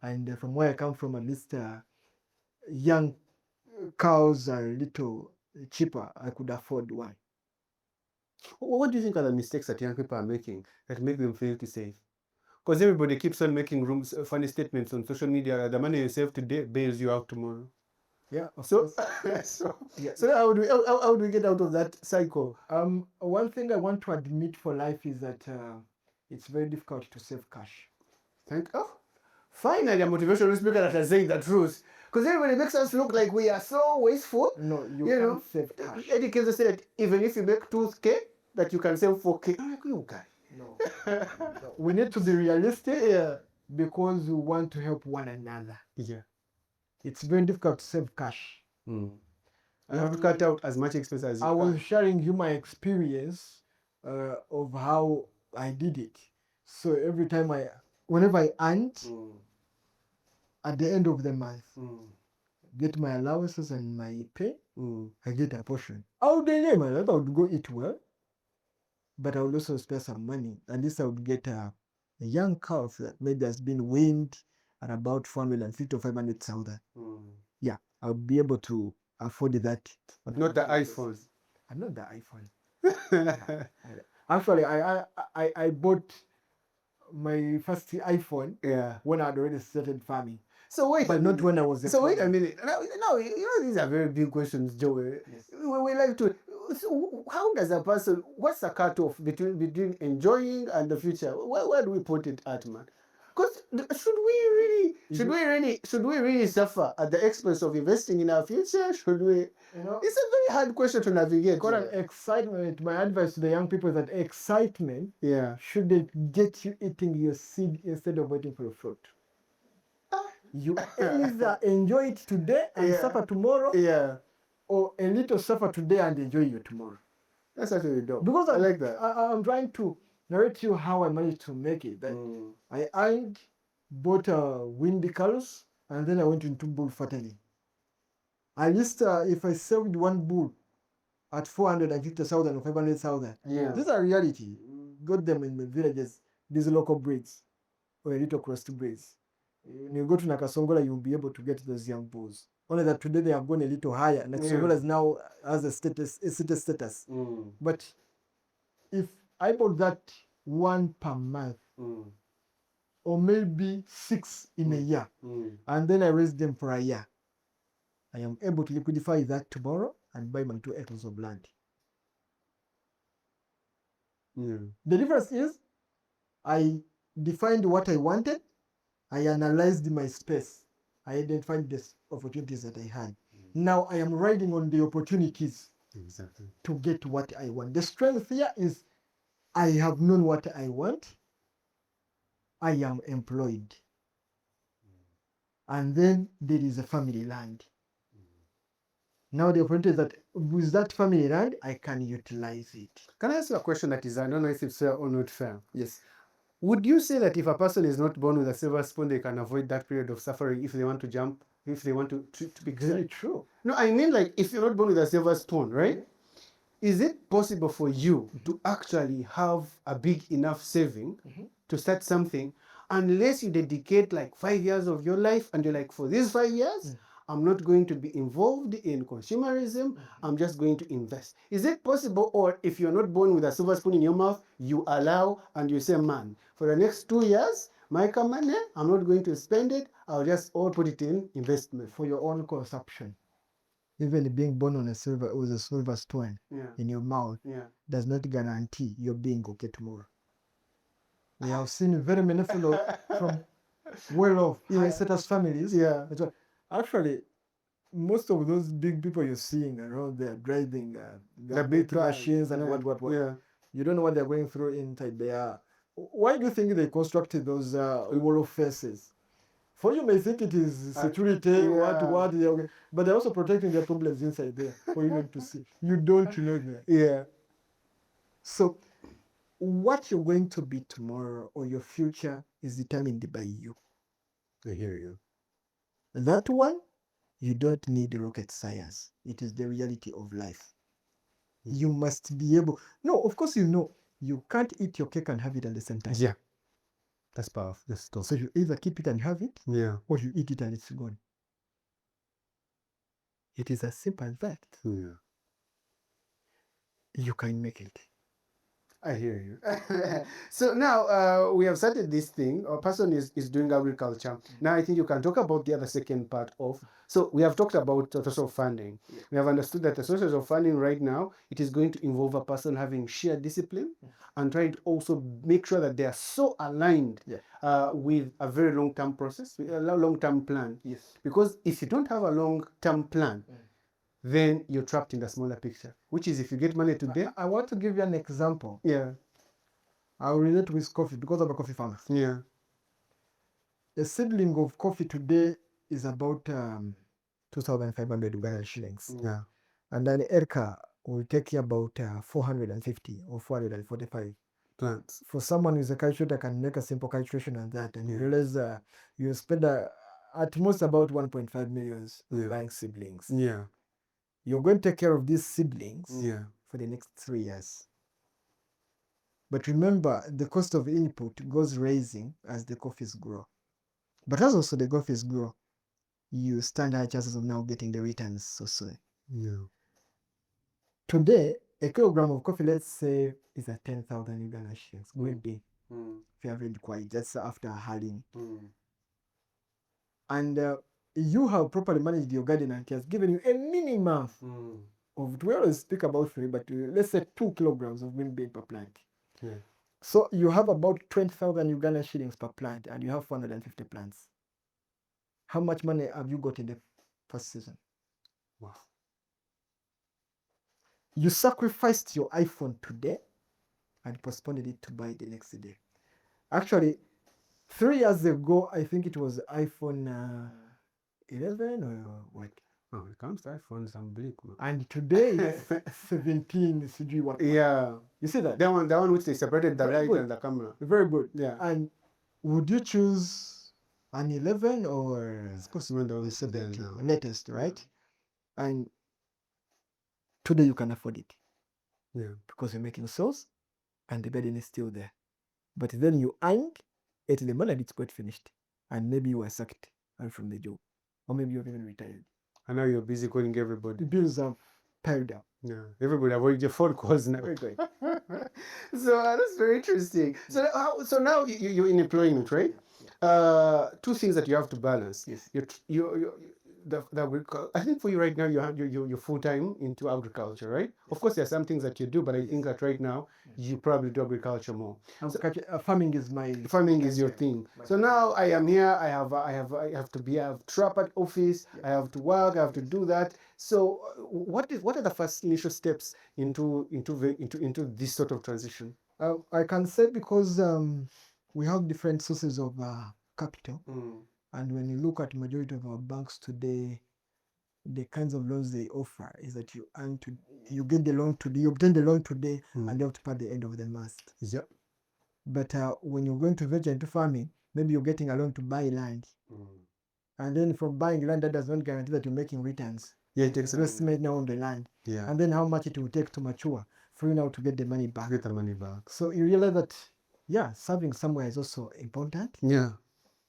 S2: and from where I come from, at least young cows are a little cheaper. I could afford one.
S1: What do you think are the mistakes that young people are making that make them fail to save? Because everybody keeps on making funny statements on social media. The money you save today bails you out tomorrow.
S2: Yeah.
S1: So how do we get out of that cycle?
S2: One thing I want to admit for life is that it's very difficult to save cash.
S1: Finally, a motivational speaker that is saying the truth. Because everybody makes us look like we are so wasteful.
S2: No, you can't save cash.
S1: Eddie Kenzo said that even if you make 2K, that you can save 4K. I'm like, you guy.
S2: No. We need to be realistic because we want to help one another.
S1: Yeah.
S2: It's very difficult to save cash.
S1: You have to cut out as much expense as you
S2: I
S1: can.
S2: was sharing you my experience of how I did it. So every time whenever I earned, at the end of the month, get my allowances and my pay, I get a portion. I would enjoy my life. I would go eat well, but I would also spend some money. At least I would get a young calf that maybe has been weaned at about 450 or 500,000. Yeah, I would be able to afford that.
S1: But not the iPhones.
S2: I'm not the iPhone. Actually, I bought my first iPhone when I had already started farming.
S1: So wait,
S2: but not when I was.
S1: So wait a minute. Now these are very big questions, Joel. Yes. We like to. So how does a person? What's the cutoff between enjoying and the future? Where do we put it at, man? Because should we really suffer at the expense of investing in our future? Should we? It's a very hard question to navigate.
S2: Got an excitement. My advice to the young people is that excitement shouldn't get you eating your seed instead of waiting for your fruit. You either enjoy it today and suffer tomorrow, or a little suffer today and enjoy your tomorrow.
S1: That's actually dope.
S2: Because
S1: I like that.
S2: I'm trying to narrate you how I managed to make it. That I bought windy cows, and then I went into bull fattening. At least if I sold one bull at 450,000 or 500,000, these are reality. Got them in the villages, these local breeds, or a little crossed breeds. When you go to Nakasongola, you'll be able to get those young bulls. Only that today they have gone a little higher. Nakasongola is now has a city status. But if I bought that one per month, or maybe 6 in a year, and then I raise them for a year, I am able to liquidify that tomorrow and buy my 2 acres of land. The difference is I defined what I wanted, I analyzed my space, I identified the opportunities that I had. Now I am riding on the opportunities to get what I want. The strength here is I have known what I want. I am employed. and then there is a family land. Now the point is that with that family land, I can utilize it.
S1: Can I ask you a question that is, I don't know if it's fair or not fair?
S2: Yes.
S1: Would you say that if a person is not born with a silver spoon, they can avoid that period of suffering if they want to jump, if they want to be
S2: Very true.
S1: No, I mean, like, if you're not born with a silver spoon, right? Is it possible for you to actually have a big enough saving to start something unless you dedicate like 5 years of your life and you're like, for these 5 years, I'm not going to be involved in consumerism, I'm just going to invest. Is it possible? Or if you're not born with a silver spoon in your mouth, you allow and you say, man, for the next 2 years, my money, I'm not going to spend it, I'll just all put it in investment.
S2: For your own consumption. Even being born on with a silver spoon in your mouth does not guarantee you're being okay tomorrow. We have seen very many fellows from well-off, high status families. Actually, most of those big people you're seeing around there driving the big machines and what. You don't know what they're going through inside there. Why do you think they constructed those wall faces? For you may think it is security, what, but they're also protecting their problems inside there for you not to see. You don't know that. So what you're going to be tomorrow or your future is determined by you.
S1: I hear you.
S2: That one, you don't need rocket science. It is the reality of life. You must be able. No, of course, you can't eat your cake and have it at the same time.
S1: Yeah. That's powerful. That's tough.
S2: So you either keep it and have it, or you eat it and it's gone. It is as simple as that. You can make it.
S1: I hear you. So now we have started this thing. Our person is doing agriculture. Now I think you can talk about the other second part of. So we have talked about social funding. We have understood that the sources of funding right now, it is going to involve a person having shared discipline and trying to also make sure that they are so aligned with a very long-term process, a long-term plan. Because if you don't have a long-term plan, then you're trapped in the smaller picture, which is if you get money today.
S2: I want to give you an example. I'll relate with coffee because I'm a coffee farmer. A seedling of coffee today is about 2,500 Ugandan shillings. And an acre will take you about 450 or 445
S1: plants.
S2: For someone who's a calculator can make a simple calculation on that, and you realize you spend at most about 1.5 million buying seedlings. You're going to take care of these seedlings for the next 3 years. But remember, the cost of input goes rising as the coffees grow. But as also the coffees grow, you stand high chances of now getting the returns so. Today, a kilogram of coffee, let's say, is at 10,000 Uganda shillings. Going big. If you have read quite, that's after hauling. And you have properly managed your garden and it has given you a minimum of, we always speak about 3, but let's say 2 kilograms of green bean per plant. So you have about 20,000 Uganda shillings per plant and you have 450 plants. How much money have you got in the first season?
S1: Wow.
S2: You sacrificed your iPhone today and postponed it to buy the next day. Actually, 3 years ago, I think it was iPhone 11 or what?
S1: Oh, it comes to iPhones, I'm bleak.
S2: And today it's 17 CG1. You see that?
S1: That one which they separated the light and the camera.
S2: Very good. And would you choose an 11 or
S1: the
S2: 17? Latest, right? And today you can afford it. Because you're making sales and the burden is still there. But then you earned at the moment it's quite finished. And maybe you were sacked from the job. Or maybe you've even retired.
S1: And now you're busy calling everybody.
S2: The bills are piled up.
S1: Everybody avoid your phone calls now.
S2: Very good.
S1: So that's very interesting. So now you're in employment, right? 2 things that you have to balance. I think for you right now, you're full-time into agriculture, right? Of course, there are some things that you do, but I think that right now you probably do agriculture more.
S2: Farming is my
S1: farming is your thing. So now I am here. I have trap at office. I have to work. I have to do that. So what are the first initial steps into this sort of transition?
S2: I can say because we have different sources of capital. And when you look at majority of our banks today, the kinds of loans they offer is that you get the loan today, you obtain the loan today, and you have to pay at the end of the month.
S1: Yeah.
S2: But when you're going to venture into farming, maybe you're getting a loan to buy land. And then from buying land, that does not guarantee that you're making returns.
S1: Yeah, it takes
S2: investment now on the land.
S1: Yeah.
S2: And then how much it will take to mature for you now to get the money back.
S1: Get the money back.
S2: So you realize that, yeah, serving somewhere is also important.
S1: Yeah.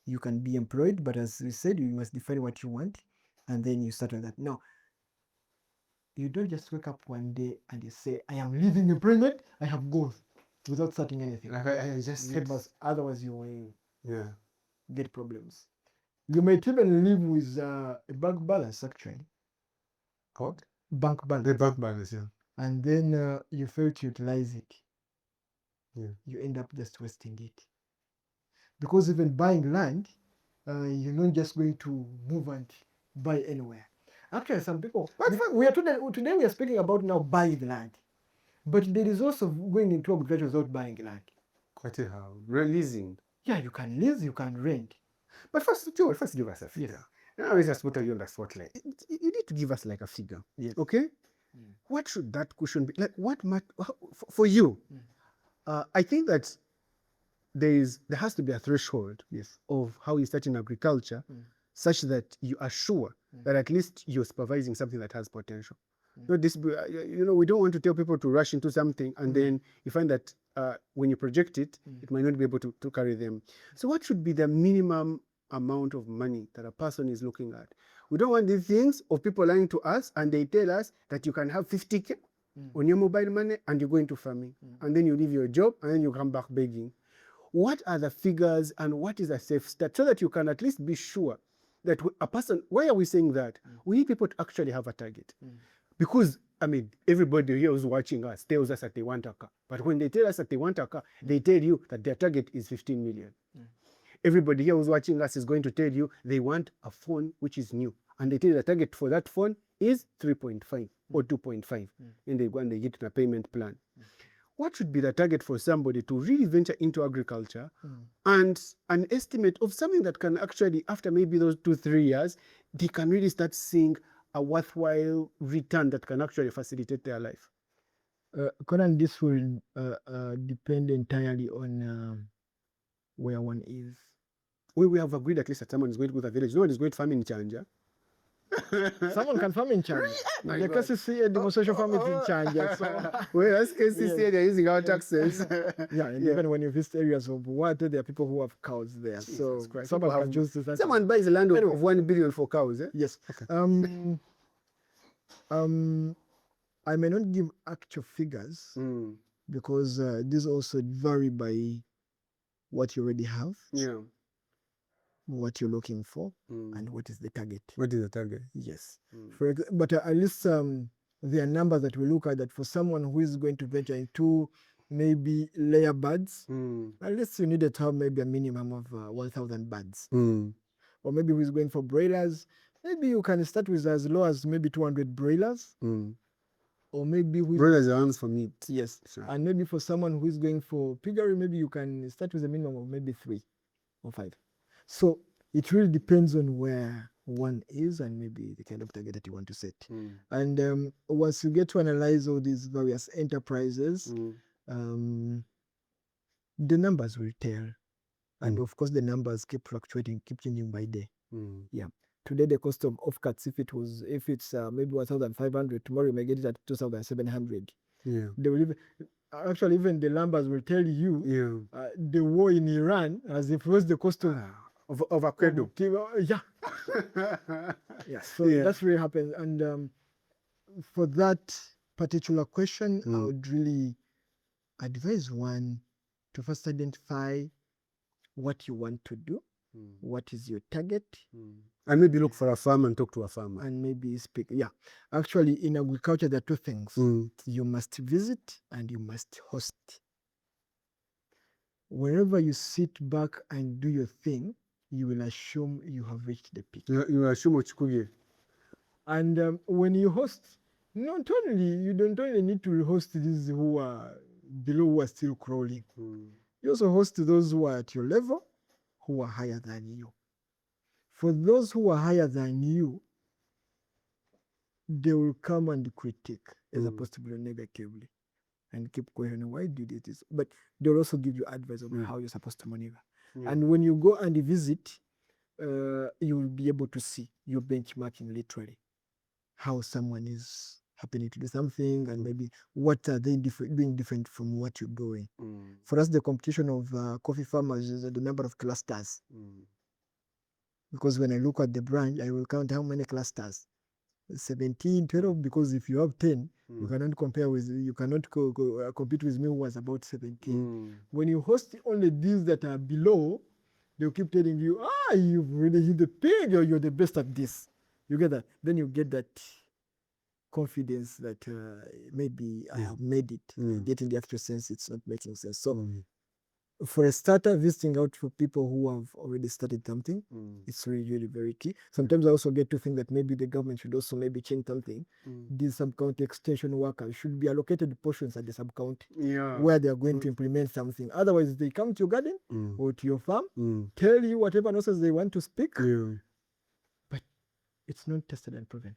S2: You can be employed, but as we said, you must define what you want, and then you start on that. No, you don't just wake up one day and you say, I am leaving employment, I have goals, without starting anything.
S1: Like I just said,
S2: otherwise you will
S1: yeah,
S2: get problems. You might even live with a bank balance, actually.
S1: What?
S2: Bank balance.
S1: The bank balance, yeah.
S2: And then you fail to utilize it.
S1: Yeah.
S2: You end up just wasting it. Because even buying land, you're not just going to move and buy anywhere. Actually, some people, today we are speaking about now buying land. But there is also going into agriculture without buying land.
S1: Quite how? Releasing.
S2: Yeah, you can lease, you can rent.
S1: But first give us a figure. Now we just put you on the spotlight. You need to give us like a figure.
S2: Yes.
S1: Okay? What should that cushion be? Like what for you? I think that there has to be a threshold of how you start in agriculture such that you are sure that at least you're supervising something that has potential. Not this, we don't want to tell people to rush into something and then you find that when you project it, it might not be able to carry them. So what should be the minimum amount of money that a person is looking at? We don't want these things of people lying to us and they tell us that you can have 50K on your mobile money and you go into farming and then you leave your job and then you come back begging. What are the figures and what is a safe start so that you can at least be sure that a person, why are we saying that? We need people to actually have a target. Because, I mean, everybody here who's watching us tells us that they want a car. But when they tell us that they want a car, they tell you that their target is 15 million. Everybody here who's watching us is going to tell you they want a phone which is new. And they tell you the target for that phone is 3.5 or 2.5. And they go and they get a payment plan. What should be the target for somebody to really venture into agriculture and an estimate of something that can actually, after maybe those 2-3 years, they can really start seeing a worthwhile return that can actually facilitate their life?
S2: Conan, this will depend entirely on where one is.
S1: We have agreed at least that someone is going to go to the village. No one is going to farm in Chanja.
S2: Someone can farm in Chanja. The KCC demonstration farm is in Chanja. So.
S1: Well, that's KCC, they're using our taxes.
S2: Yeah, and even when you visit areas of water, there are people who have cows there.
S1: Jesus
S2: so
S1: Christ.
S2: someone can choose to.
S1: Someone buys a land of 1 billion for cows, eh?
S2: Yes.
S1: Okay.
S2: I may not give actual figures because these also vary by what you already have.
S1: Yeah.
S2: What you're looking for and what is the target.
S1: What is the target?
S2: Yes. But at least there are numbers that we look at that for someone who is going to venture into maybe layer birds, at least you need to have maybe a minimum of 1,000 birds. Or maybe who's going for broilers, maybe you can start with as low as maybe 200 broilers. Or maybe
S1: broilers are ones for meat.
S2: Yes. Sure. And maybe for someone who is going for piggery, maybe you can start with a minimum of maybe 3 or 5. So it really depends on where one is and maybe the kind of target that you want to set. And once you get to analyze all these various enterprises, the numbers will tell. And of course, the numbers keep fluctuating, keep changing by day. Yeah. Today, the cost of offcuts, if it's maybe 1,500, tomorrow you may get it at 2,700.
S1: Yeah.
S2: They will actually, even the numbers will tell you the war in Iran has influenced the cost of avocado. Yeah. Yeah. So that's really happens. And for that particular question, I would really advise one to first identify what you want to do, what is your target.
S1: And maybe look for a farm and talk to a farmer.
S2: And maybe speak. Yeah. Actually, in agriculture, there are 2 things. You must visit and you must host. Wherever you sit back and do your thing, you will assume you have reached the peak.
S1: You assume uchikuye.
S2: And when you host, you don't only need to host these who are below, who are still crawling. You also host those who are at your level, who are higher than you. For those who are higher than you, they will come and critique as opposed to be negatively and keep questioning why do you do this. But they'll also give you advice on how you're supposed to maneuver. And when you go and visit, you will be able to see your benchmarking literally how someone is happening to do something and maybe what are they doing different from what you're doing. For us, the competition of coffee farmers is the number of clusters. Because when I look at the branch, I will count how many clusters. 17, 12, because if you have 10, you cannot compare with, you cannot compete with me who was about 17. When you host only these that are below, they'll keep telling you, you've really hit the pig, or you're the best at this. You get that? Then you get that confidence that maybe I have made it. Getting the extra sense, it's not making sense. So for a starter, visiting out for people who have already started something, it's really, really very key. Sometimes I also get to think that maybe the government should also maybe change something. These sub-county extension workers should be allocated portions at the sub-county where they are going to implement something. Otherwise, they come to your garden or to your farm, tell you whatever nonsense they want to speak, but it's not tested and proven.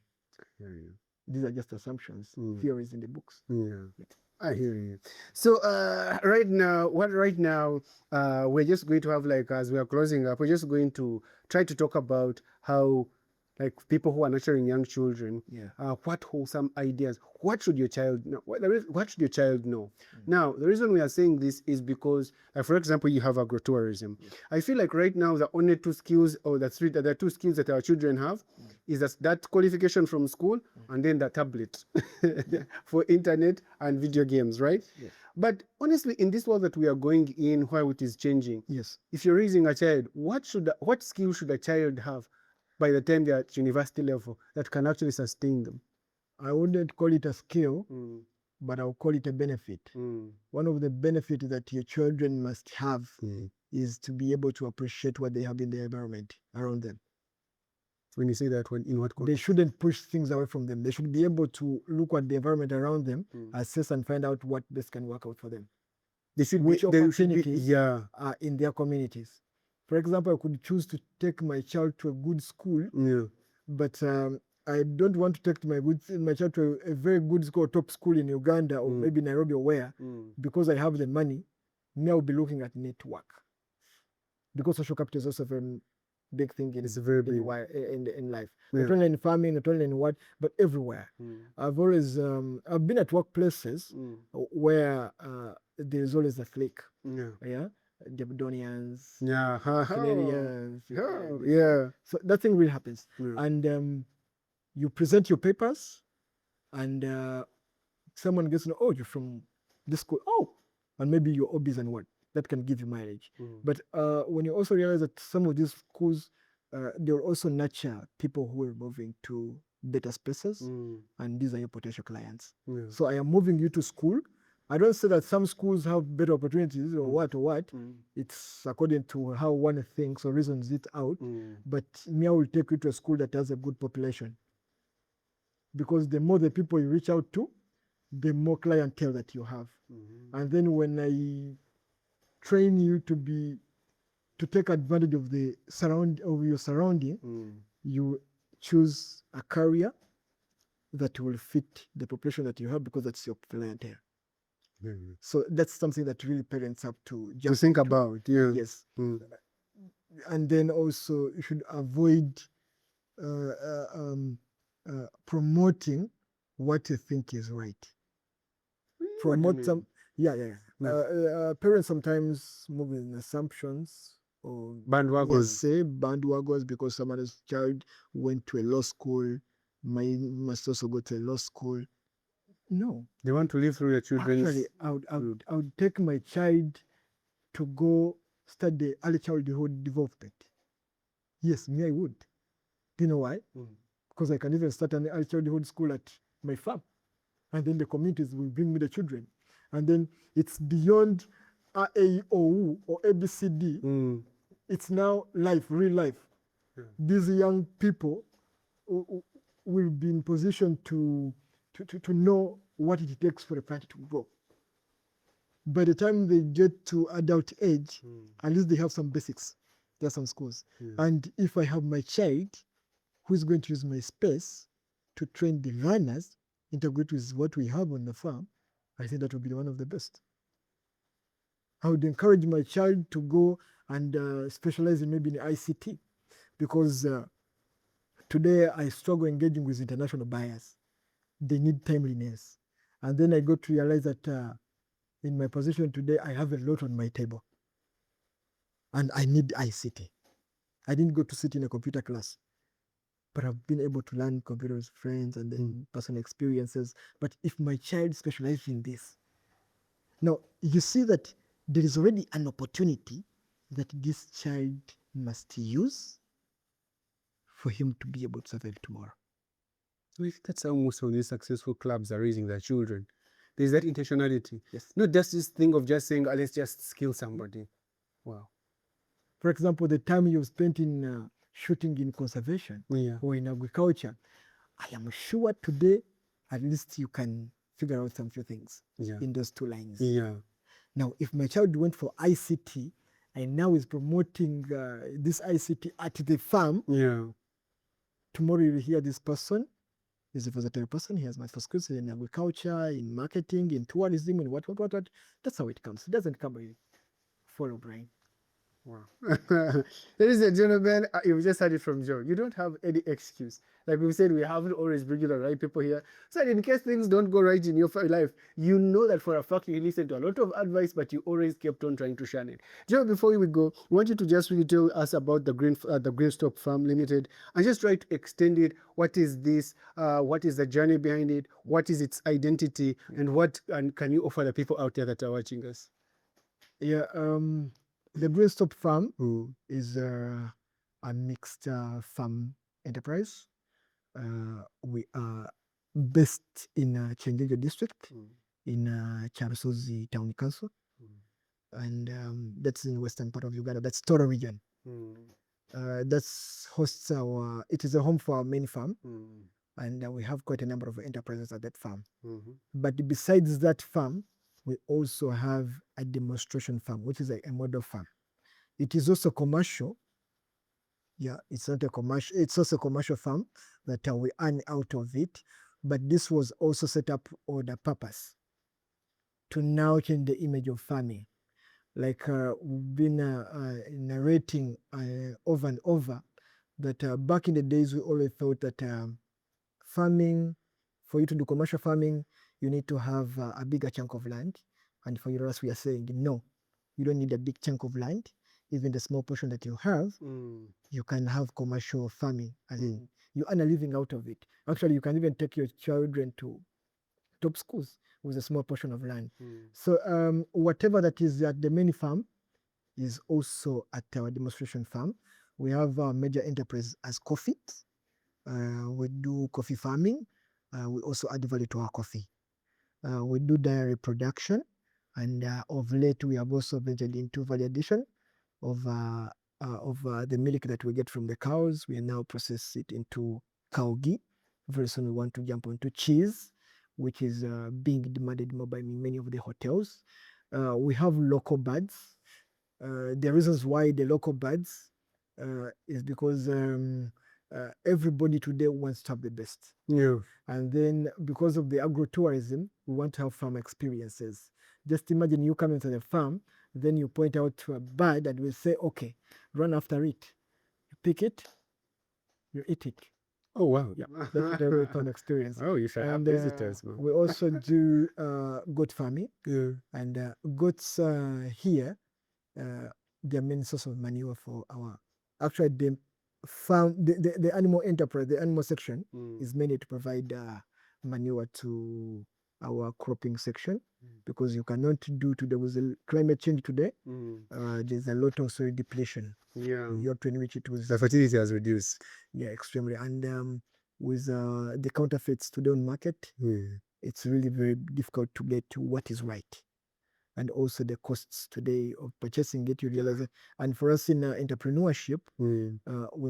S2: These are just assumptions, theories in the books.
S1: I hear you. So right now, we're just going to have, like, as we are closing up, we're just going to try to talk about how, like, people who are nurturing young children, what wholesome ideas, what should your child know? What should your child know? Now, the reason we are saying this is because, for example, you have agrotourism. I feel like right now the only two skills, or the two skills that our children have is that qualification from school and then the tablet for internet and video games, right? But honestly, in this world that we are going in, where it is changing, if you're raising a child, what skill should a child have by the time they're at university level that can actually sustain them?
S2: I wouldn't call it a skill, but I'll call it a benefit. One of the benefits that your children must have is to be able to appreciate what they have in the environment around them.
S1: When you say that, in what context?
S2: They shouldn't push things away from them. They should be able to look at the environment around them, assess and find out what best can work out for them. Which opportunities are in their communities. For example, I could choose to take my child to a good school, but I don't want to take my child to a very good school, top school in Uganda or maybe Nairobi or where, because I have the money. Now I'll be looking at network. Because social capital is also a very big thing in life. Not only in farming, not only in what, but everywhere. I've always I've been at workplaces where there's always a clique. Jabdonians, Canadians. So that thing really happens. And you present your papers, and someone gets to know, you're from this school. And maybe your hobbies and what. That can give you mileage. But when you also realize that some of these schools, they'll also nurture people who are moving to better spaces, and these are your potential clients. So I am moving you to school. I don't say that some schools have better opportunities or what. It's according to how one thinks or reasons it out. But me, I will take you to a school that has a good population. Because the more the people you reach out to, the more clientele that you have. And then when I train you to take advantage of your surrounding, you choose a career that will fit the population that you have, because that's your clientele. So that's something that really parents have to
S1: think about.
S2: Yes. And then also you should avoid promoting what you think is right. Promote some. Parents sometimes move in assumptions or bandwagons, because someone's child went to a law school, must also go to a law school. No,
S1: they want to live through your children's.
S2: Actually, I would take my child to go study early childhood development. Yes, me, I would. Do you know why? Because I can even start an early childhood school at my farm, and then the communities will bring me the children. And then it's beyond A-E-O-U or ABCD. It's now life, real life. These young people will be in position to know what it takes for a plant to grow. By the time they get to adult age, at least they have some basics. There are some schools.
S1: Yeah.
S2: And if I have my child who is going to use my space to train the runners, integrate with what we have on the farm, I think that would be one of the best. I would encourage my child to go and specialize in maybe in ICT, because today I struggle engaging with international buyers. They need timeliness. And then I got to realize that in my position today, I have a lot on my table. And I need ICT. I didn't go to sit in a computer class, but I've been able to learn computer with friends and then personal experiences. But if my child specializes in this, now you see that there is already an opportunity that this child must use for him to be able to survive tomorrow.
S1: So that's how most of these successful clubs are raising their children. There's that intentionality.
S2: Yes.
S1: Not just this thing of just saying, let's just skill somebody. Wow.
S2: For example, the time you've spent in shooting in conservation or in agriculture, I am sure today at least you can figure out some few things in those two lines.
S1: Yeah.
S2: Now, if my child went for ICT and now is promoting this ICT at the farm, tomorrow you'll hear this person is a versatile person. He has master skills in agriculture, in marketing, in tourism, and what. That's how it comes. It doesn't come by follow brain.
S1: Wow. Ladies and gentlemen, you've just heard it from Joe. You don't have any excuse. Like we said, we haven't always bring the right people here. So in case things don't go right in your life, you know that for a fact you listened to a lot of advice, but you always kept on trying to shine it. Joe, before we go, I want you to just really tell us about the Greenstop Farm Limited and just try to extend it. What is this? What is the journey behind it? What is its identity? And can you offer the people out there that are watching us?
S2: Yeah, the Greenstop Farm is a mixed farm enterprise. We are based in Chenjejo district, in Charusozi Town Council, and that's in western part of Uganda. That's Toro region. That's hosts our. It is a home for our main farm, and we have quite a number of enterprises at that farm. But besides that farm, we also have a demonstration farm, which is a model farm. It is also commercial. Yeah, it's not a commercial. It's also a commercial farm that we earn out of it. But this was also set up for the purpose to now change the image of farming. Like we've been narrating over and over that back in the days we always thought that farming, for you to do commercial farming, you need to have a bigger chunk of land. And for us, we are saying, no, you don't need a big chunk of land. Even the small portion that you have, you can have commercial farming. As in, you earn a living out of it. Actually, you can even take your children to top schools with a small portion of land. So whatever that is at the main farm is also at our demonstration farm. We have our major enterprise as coffee. We do coffee farming. We also add value to our coffee. We do dairy production, and of late we have also ventured into value addition of the milk that we get from the cows. We now process it into cow ghee. Very soon we want to jump onto cheese, which is being demanded more by many of the hotels. We have local birds. The reasons why the local birds is because everybody today wants to have the best. And then because of the agro-tourism, we want to have farm experiences. Just imagine you coming to the farm, then you point out to a bird and we say, okay, run after it. You pick it, you eat it.
S1: Oh, wow.
S2: Yeah, that's a very fun experience.
S1: Oh, you should have visitors, man.
S2: We also do goat farming. And goats here, their main source of manure for our. Actually, the farm, the animal enterprise, the animal section is mainly to provide manure to our cropping section, because you cannot do today with the climate change today. There's a lot of soil depletion. Your to which it was
S1: the fertility has reduced.
S2: Yeah, extremely. And with the counterfeits today on market, it's really very difficult to get to what is right. and also the costs today of purchasing it, you realize it. And for us in entrepreneurship, we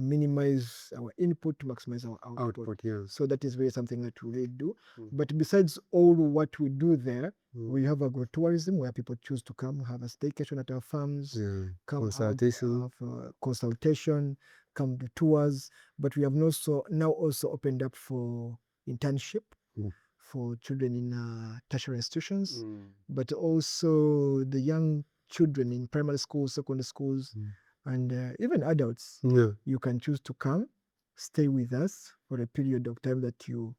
S2: minimize our input to maximize our output. So that is really something that we really do. But besides all what we do there, we have agrotourism where people choose to come have a staycation at our farms, come have consultation, come to tours. But we have now also opened up for internship for children in tertiary institutions, but also the young children in primary schools, secondary schools, and even adults. You can choose to come, stay with us for a period of time that you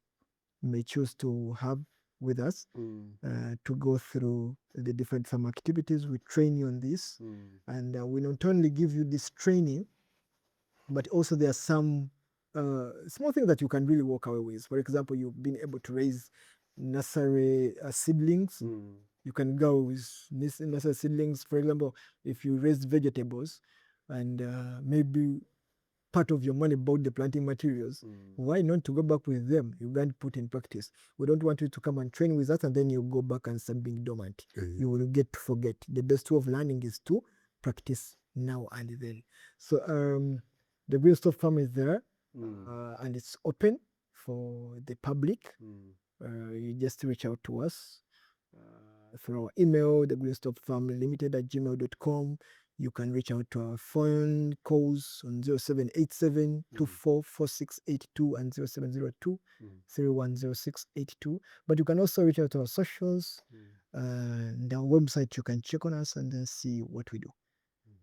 S2: may choose to have with us to go through the different farm activities. We train you on this, and we not only give you this training, but also there are some small things that you can really walk away with. For example, you've been able to raise nursery seedlings. You can go with nursery seedlings. For example, if you raise vegetables and maybe part of your money bought the planting materials, why not to go back with them? You can put in practice. We don't want you to come and train with us and then you go back and start being dormant. You will get to forget. The best way of learning is to practice now and then. So the Green Stop Farm is there, and it's open for the public. You just reach out to us through our email, thegreenstopfarmlimited@gmail.com. You can reach out to our phone calls on 0787 244682 and 0702 310682. But you can also reach out to our socials and our website. You can check on us and then see what we do.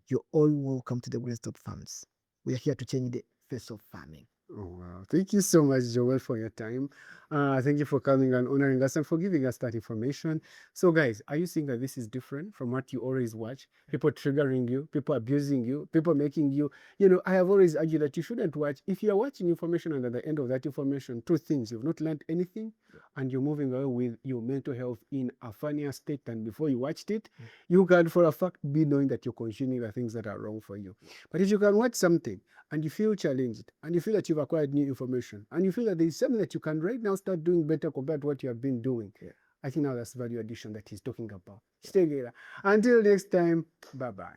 S2: You're all welcome to the Green Stop Farms. We are here to change the face of farming.
S1: Oh, wow. Thank you so much, Joel, for your time. Thank you for coming and honoring us and for giving us that information. So, guys, are you seeing that this is different from what you always watch? People triggering you, people abusing you, people making you, I have always argued that you shouldn't watch. If you're watching information and at the end of that information, two things, you've not learned anything and you're moving away with your mental health in a funnier state than before you watched it, you can, for a fact, be knowing that you're consuming the things that are wrong for you. But if you can watch something and you feel challenged and you feel that you've acquired new information and you feel that there's something that you can right now start doing better compared to what you have been doing, I think now that's value addition that he's talking about. Stay together. Until next time, bye-bye.